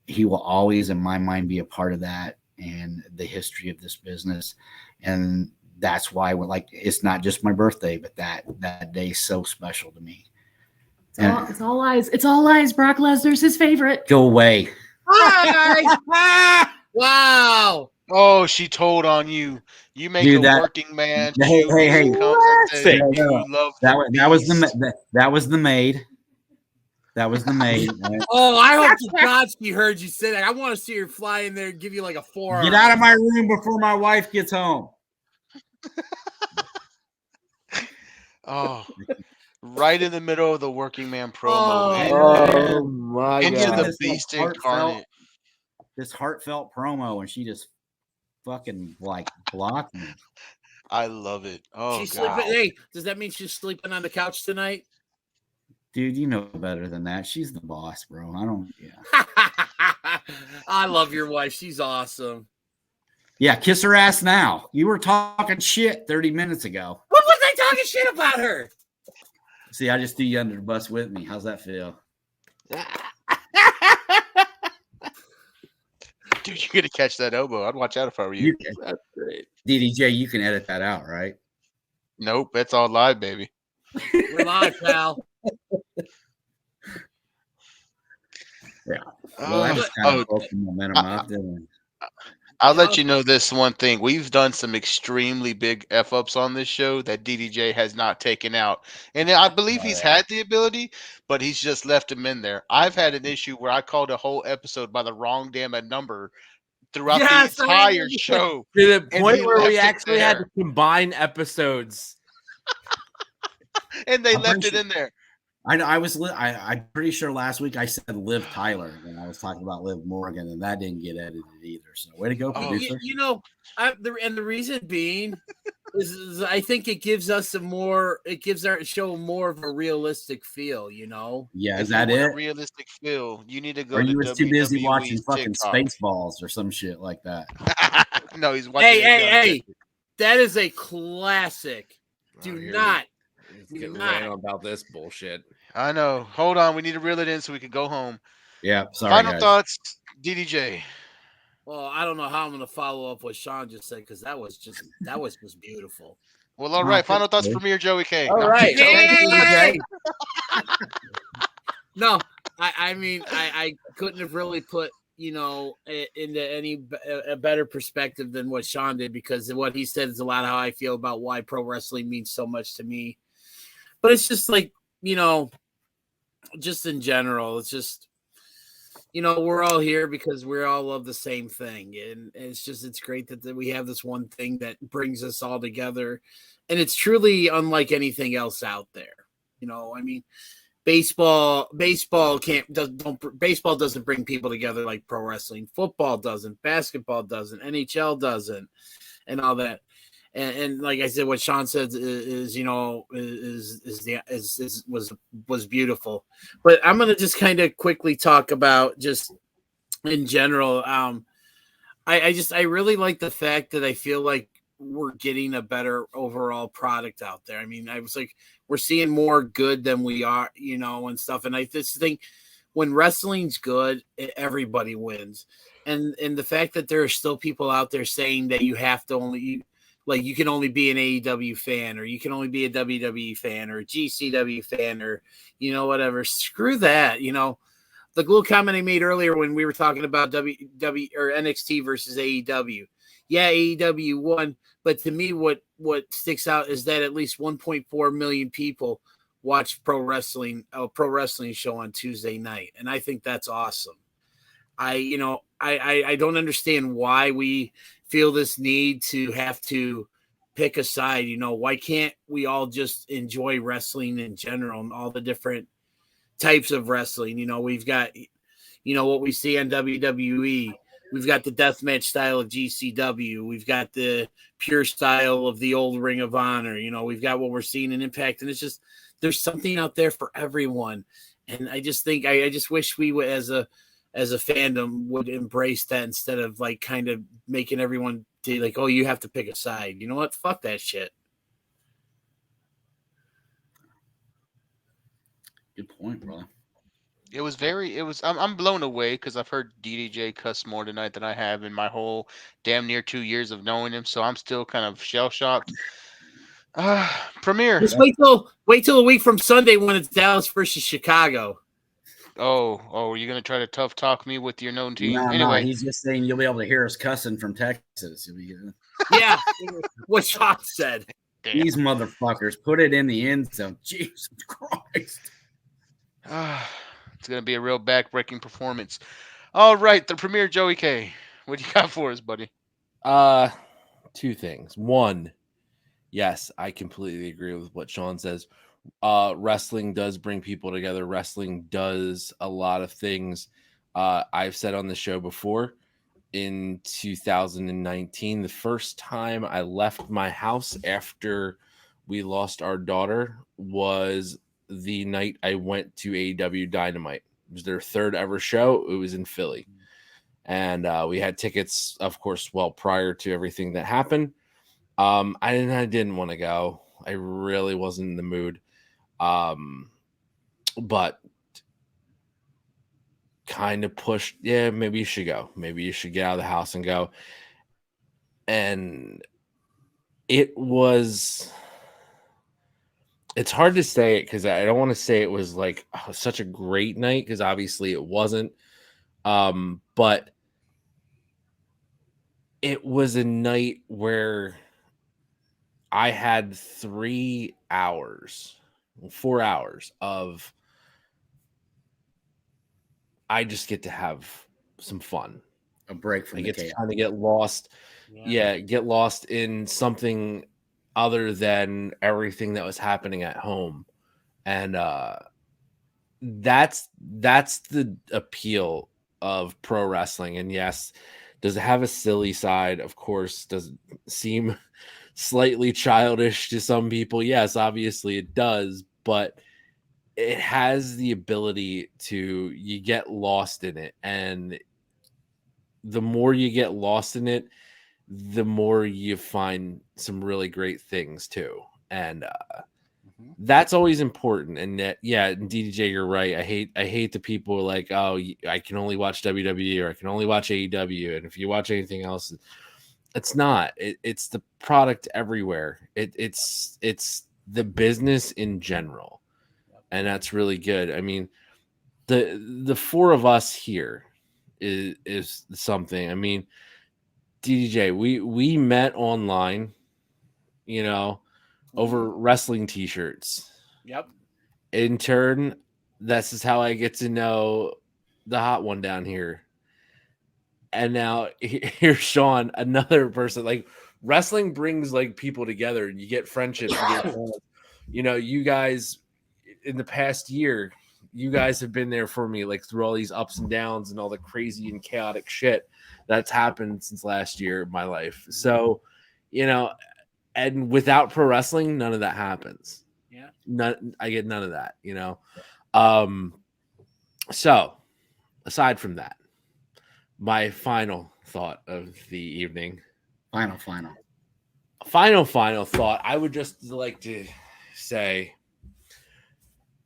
He will always, in my mind, be a part of that and the history of this business. And that's why it's not just my birthday, but that day is so special to me. It's all lies. It's all lies. Brock Lesnar's his favorite. Go away. Hi. Wow. Oh, she told on you. You make a working man. Hey. That was the maid. That was the maid. Oh, I hope to God she heard you say that. I want to see her fly in there and give you like a forearm. Get out of my room before my wife gets home. Oh, right in the middle of the working man promo. Oh my God. Into the beast incarnate. This heartfelt promo, and she just fucking blocked me. I love it. Oh, she's God. sleeping. Hey, does that mean she's sleeping on the couch tonight? Dude, you know better than that. She's the boss, bro. I love your wife. She's awesome. Yeah, kiss her ass now. You were talking shit 30 minutes ago. What was I talking shit about her? See, I just threw you under the bus with me. How's that feel? Dude, you're gonna catch that elbow. I'd watch out if I were you. That's great. DDJ, you can edit that out, right? Nope, that's all live, baby. We're live, pal. Yeah. Well, that was kind of broke the momentum up, didn't it? I'll let you know this one thing. We've done some extremely big F-ups on this show that DDJ has not taken out. And I believe he's had the ability, but he's just left him in there. I've had an issue where I called a whole episode by the wrong damn number throughout the entire show. To the point where we actually had to combine episodes. And they left it in there. I'm pretty sure last week I said Liv Tyler when I was talking about Liv Morgan, and that didn't get edited either. So way to go, producer. The reason being is I think it gives us it gives our show more of a realistic feel, Yeah, is that it? A realistic feel. You need to go. Or to you was too busy WWE's watching fucking TikTok. Spaceballs or some shit like that. No, he's watching. Hey! That is a classic. Do not about this bullshit. I know. Hold on, we need to reel it in so we can go home. Yeah. Sorry. Final thoughts, DDJ. Well, I don't know how I'm going to follow up what Sean just said because that was just beautiful. Well, all right. Final thoughts, Premier Joey K. All right. Hey! No, I mean, I couldn't have really put into any a better perspective than what Sean did, because what he said is a lot of how I feel about why pro wrestling means so much to me. But it's just like, just in general, it's just, we're all here because we all love the same thing. And it's great that we have this one thing that brings us all together. And it's truly unlike anything else out there. I mean, baseball doesn't bring people together like pro wrestling. Football doesn't, basketball doesn't, NHL doesn't, and all that. And like I said, what Sean said was beautiful. But I'm gonna just kind of quickly talk about just in general. I really like the fact that I feel like we're getting a better overall product out there. I mean, I was like, we're seeing more good than we are, and stuff. And I just think when wrestling's good, everybody wins. And the fact that there are still people out there saying that you have to only. Like you can only be an AEW fan, or you can only be a WWE fan, or a GCW fan, or whatever. Screw that. The little comment I made earlier when we were talking about WWE or NXT versus AEW. Yeah, AEW won, but to me, what sticks out is that at least 1.4 million people watched a pro wrestling show on Tuesday night, and I think that's awesome. I don't understand why we feel this need to have to pick a side. Why can't we all just enjoy wrestling in general and all the different types of wrestling? We've got, what we see on WWE. We've got the deathmatch style of GCW. We've got the pure style of the old Ring of Honor. We've got what we're seeing in Impact. And it's just, there's something out there for everyone. And I just think, I just wish we would, as a fandom, would embrace that instead of like kind of making everyone do like, oh, you have to pick a side. You know what? Fuck that shit. Good point, brother. I'm blown away because I've heard DDJ cuss more tonight than I have in my whole damn near 2 years of knowing him. So I'm still kind of shell shocked. Premier. Just wait till a week from Sunday when it's Dallas versus Chicago. Oh, you're gonna try to tough talk me with your known team? No, anyway, he's just saying you'll be able to hear us cussing from Texas. Yeah, what Sean said. Damn. These motherfuckers put it in the end zone. Jesus Christ! It's gonna be a real back-breaking performance. All right, the Premier Joey K. What do you got for us, buddy? Two things. One, yes, I completely agree with what Sean says. Wrestling does bring people together. Wrestling does a lot of things. I've said on the show before, in 2019, the first time I left my house after we lost our daughter was the night I went to AEW Dynamite. It was their third ever show. It was in Philly. And we had tickets, of course, prior to everything that happened. I didn't want to go. I really wasn't in the mood. But kind of pushed, yeah, maybe you should go. Maybe you should get out of the house and go. And it's hard to say it because I don't want to say it was like such a great night because obviously it wasn't. But it was a night where I had 4 hours of I just get to have some fun. A break from I the get chaos. to kind of get lost. Yeah, get lost in something other than everything that was happening at home. And that's the appeal of pro wrestling. And yes, does it have a silly side? Of course. Does it seem slightly childish to some people? Yes, obviously it does, but it has the ability to, you get lost in it. And the more you get lost in it, the more you find some really great things too. And that's always important. And that, yeah, DJ, you're right. I hate the people like, oh, I can only watch WWE or I can only watch AEW. And if you watch anything else, it's not. It's the product everywhere. It's the business in general. And that's really good. I mean, the four of us here is something. I mean, DJ, we met online, over wrestling t-shirts. Yep. In turn, This is how I get to know the hot one down here. And now here's Sean, another person. Like, wrestling brings like people together, and you get friendships. You guys in the past year, you guys have been there for me, like through all these ups and downs and all the crazy and chaotic shit that's happened since last year of my life. So, and without pro wrestling, none of that happens. Yeah. I get none of that, So aside from that, my final thought of the evening. Final thought. I would just like to say,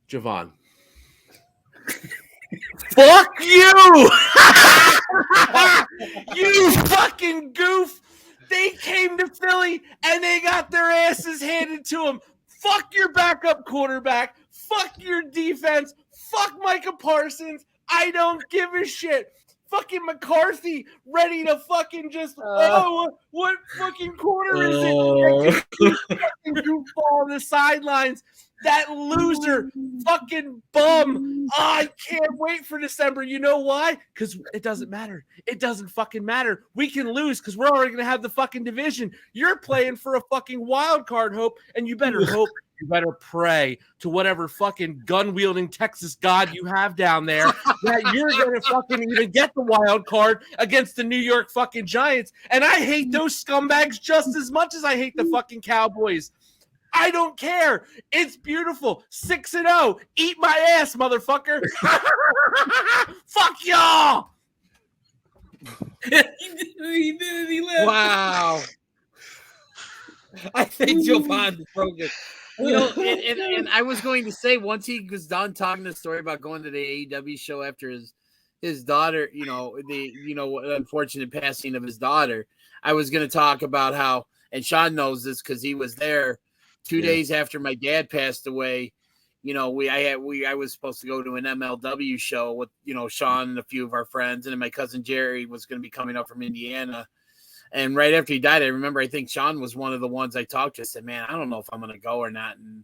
Javon, fuck you! You fucking goof! They came to Philly and they got their asses handed to them. Fuck your backup quarterback. Fuck your defense. Fuck Micah Parsons. I don't give a shit. Fucking McCarthy ready to fucking just what fucking quarter is it? Fucking goofball on the sidelines. That loser fucking bum. I can't wait for December. You know why? Because it doesn't matter. It doesn't fucking matter. We can lose because we're already gonna have the fucking division. You're playing for a fucking wild card hope, and you better hope. You better pray to whatever fucking gun-wielding Texas god you have down there that you're going to fucking even get the wild card against the New York fucking Giants. And I hate those scumbags just as much as I hate the fucking Cowboys. I don't care. It's beautiful. 6-0. Eat my ass, motherfucker. Fuck y'all. He did. He left. Wow. I think Jovan broke it. And I was going to say, once he was done talking the story about going to the AEW show after his daughter, the unfortunate passing of his daughter, I was going to talk about how, and Sean knows this because he was there 2 days after my dad passed away. I was supposed to go to an MLW show with, Sean and a few of our friends, and then my cousin Jerry was going to be coming up from Indiana. And right after he died, I remember, I think Sean was one of the ones I talked to. I said, man, I don't know if I'm going to go or not. And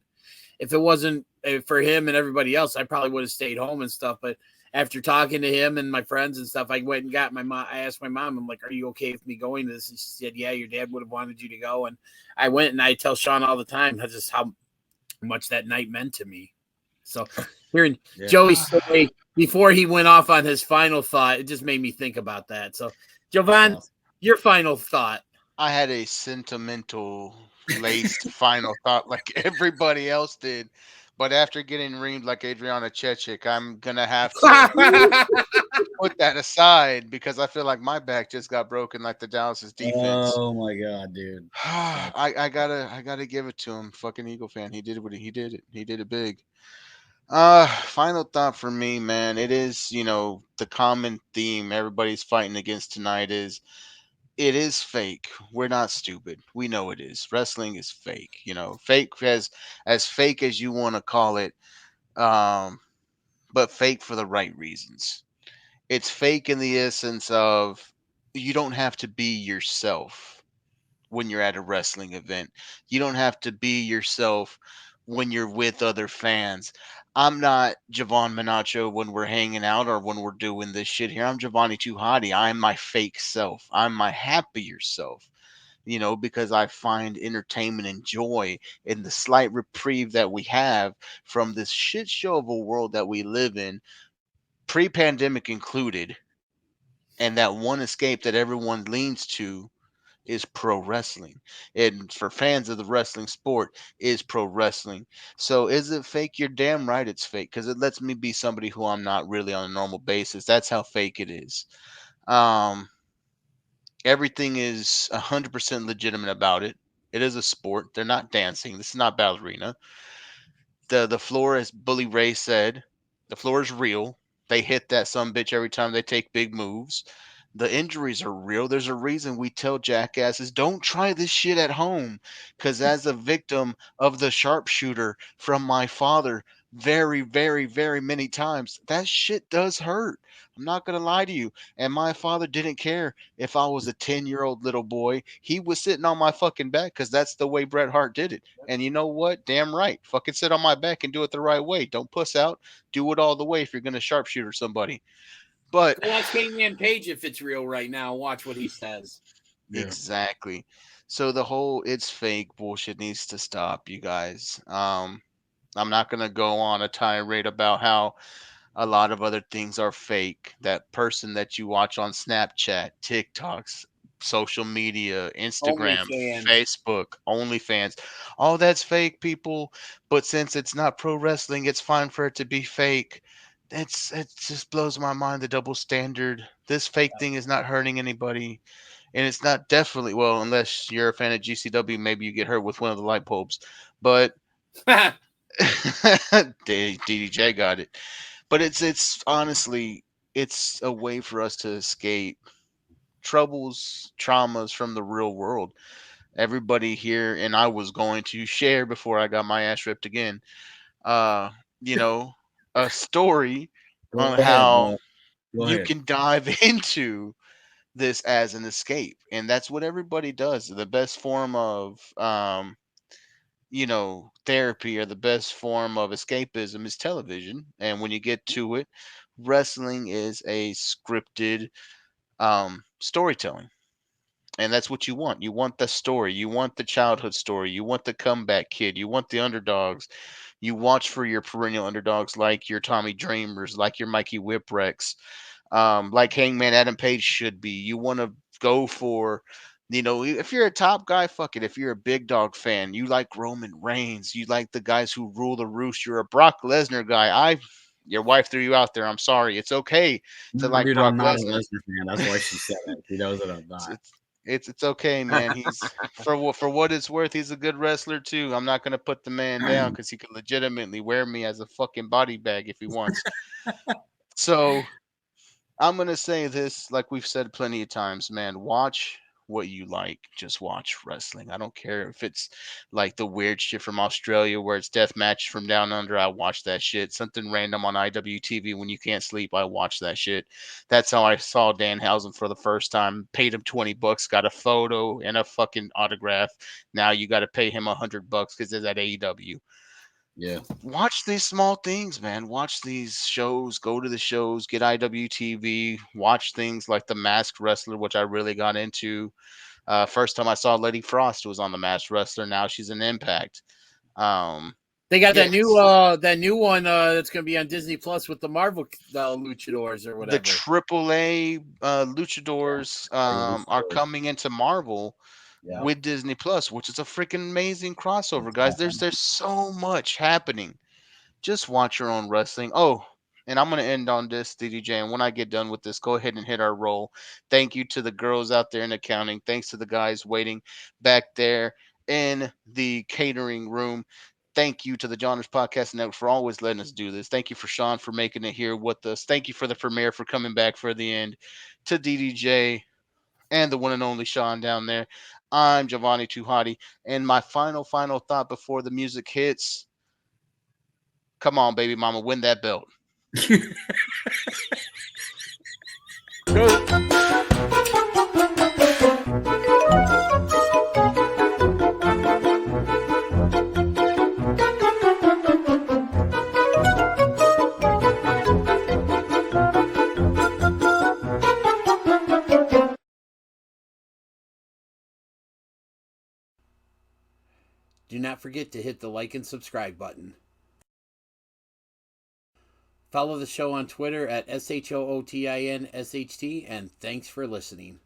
if it wasn't for him and everybody else, I probably would have stayed home and stuff. But after talking to him and my friends and stuff, I went and got my mom. I asked my mom, I'm like, are you okay with me going to this? And she said, yeah, your dad would have wanted you to go. And I went, and I tell Sean all the time just how much that night meant to me. So hearing Joey's story before he went off on his final thought, it just made me think about that. So, Jovan, your final thought. I had a sentimental laced final thought like everybody else did. But after getting reamed like Adriana Chechik, I'm going to have to put that aside because I feel like my back just got broken like the Dallas's defense. Oh, my God, dude. I gotta give it to him. Fucking Eagle fan. He did what he did it. He did it big. Final thought for me, man. It is, the common theme everybody's fighting against tonight is it is fake. We're not stupid. We know it is. Wrestling is fake. Fake as fake as you want to call it, but fake for the right reasons. It's fake in the essence of you don't have to be yourself when you're at a wrestling event. You don't have to be yourself when you're with other fans. I'm not Javon Manacho when we're hanging out or when we're doing this shit here. I'm Giovanni Tuhati. I'm my fake self. I'm my happier self, because I find entertainment and joy in the slight reprieve that we have from this shit show of a world that we live in, pre-pandemic included. And that one escape that everyone leans to is pro wrestling, and for fans of the wrestling sport is pro wrestling. So is it fake? You're damn right it's fake, because it lets me be somebody who I'm not really on a normal basis. That's how fake it is. Everything is 100% legitimate about it. It is a sport. They're not dancing. This is not ballerina. The floor, as Bully Ray said, the floor is real. They hit that sumbitch every time they take big moves. The injuries are real. There's a reason we tell jackasses, don't try this shit at home. Because as a victim of the sharpshooter from my father, very, very, very many times, that shit does hurt. I'm not going to lie to you. And my father didn't care if I was a 10-year-old little boy. He was sitting on my fucking back because that's the way Bret Hart did it. And you know what? Damn right. Fucking sit on my back and do it the right way. Don't puss out. Do it all the way if you're going to sharpshooter somebody. But go watch Hangman Page if it's real right now. Watch what he says. Exactly. So the whole it's fake bullshit needs to stop, you guys. I'm not gonna go on a tirade about how a lot of other things are fake. That person that you watch on Snapchat, TikToks, social media, Instagram, OnlyFans. Facebook, OnlyFans, all that's fake, people. But since it's not pro wrestling, it's fine for it to be fake. It just blows my mind, the double standard. This fake thing is not hurting anybody. And it's not definitely, well, unless you're a fan of GCW, maybe you get hurt with one of the light bulbs. But DDJ got it. But it's honestly, it's a way for us to escape troubles, traumas from the real world. Everybody here, and I was going to share before I got my ass ripped again, uh, you know, a story on how you can dive into this as an escape, and that's what everybody does. The best form of therapy, or the best form of escapism, is television. And when you get to it, wrestling is a scripted storytelling. And that's what you want. You want the story. You want the childhood story. You want the comeback kid. You want the underdogs. You watch for your perennial underdogs, like your Tommy Dreamers, like your Mikey Whipwrecks, like Hangman Adam Page should be. You want to go for, if you're a top guy, fuck it. If you're a big dog fan, you like Roman Reigns, you like the guys who rule the roost. You're a Brock Lesnar guy. Your wife threw you out there. I'm sorry. It's okay to like Dude, Brock I'm not a Lesnar. Lesnar fan. That's why she said that. She knows that I'm not. It's okay, man. He's for what it's worth. He's a good wrestler too. I'm not gonna put the man down because he could legitimately wear me as a fucking body bag if he wants. So I'm gonna say this, like we've said plenty of times, man. Watch what you like. Just watch wrestling. I don't care if it's like the weird shit from Australia where it's death match from down under. I watch that shit. Something random on IWTV when you can't sleep. I watch that shit. That's how I saw Danhausen for the first time. Paid him $20, got a photo and a fucking autograph. Now you got to pay him $100 because it's at AEW. Yeah. Watch these small things, man. Watch these shows. Go to the shows. Get IWTV. Watch things like The Masked Wrestler, which I really got into. First time I saw Lady Frost was on The Masked Wrestler. Now she's in Impact. They got that new one that's going to be on Disney Plus with the Marvel luchadors or whatever. The AAA luchadors are coming into Marvel. Yeah. With Disney Plus, which is a freaking amazing crossover, guys. There's so much happening. Just watch your own wrestling. Oh, and I'm gonna end on this, DDJ. And when I get done with this, go ahead and hit our roll. Thank you to the girls out there in accounting. Thanks to the guys waiting back there in the catering room. Thank you to the Johners Podcast Network for always letting us do this. Thank you for Sean for making it here with us. Thank you for the premiere for coming back for the end. To DDJ and the one and only Sean down there. I'm Giovanni Tuhati, and my final thought before the music hits. Come on, baby mama, win that belt. Do not forget to hit the like and subscribe button. Follow the show on Twitter at SHOOTINSHT, and thanks for listening.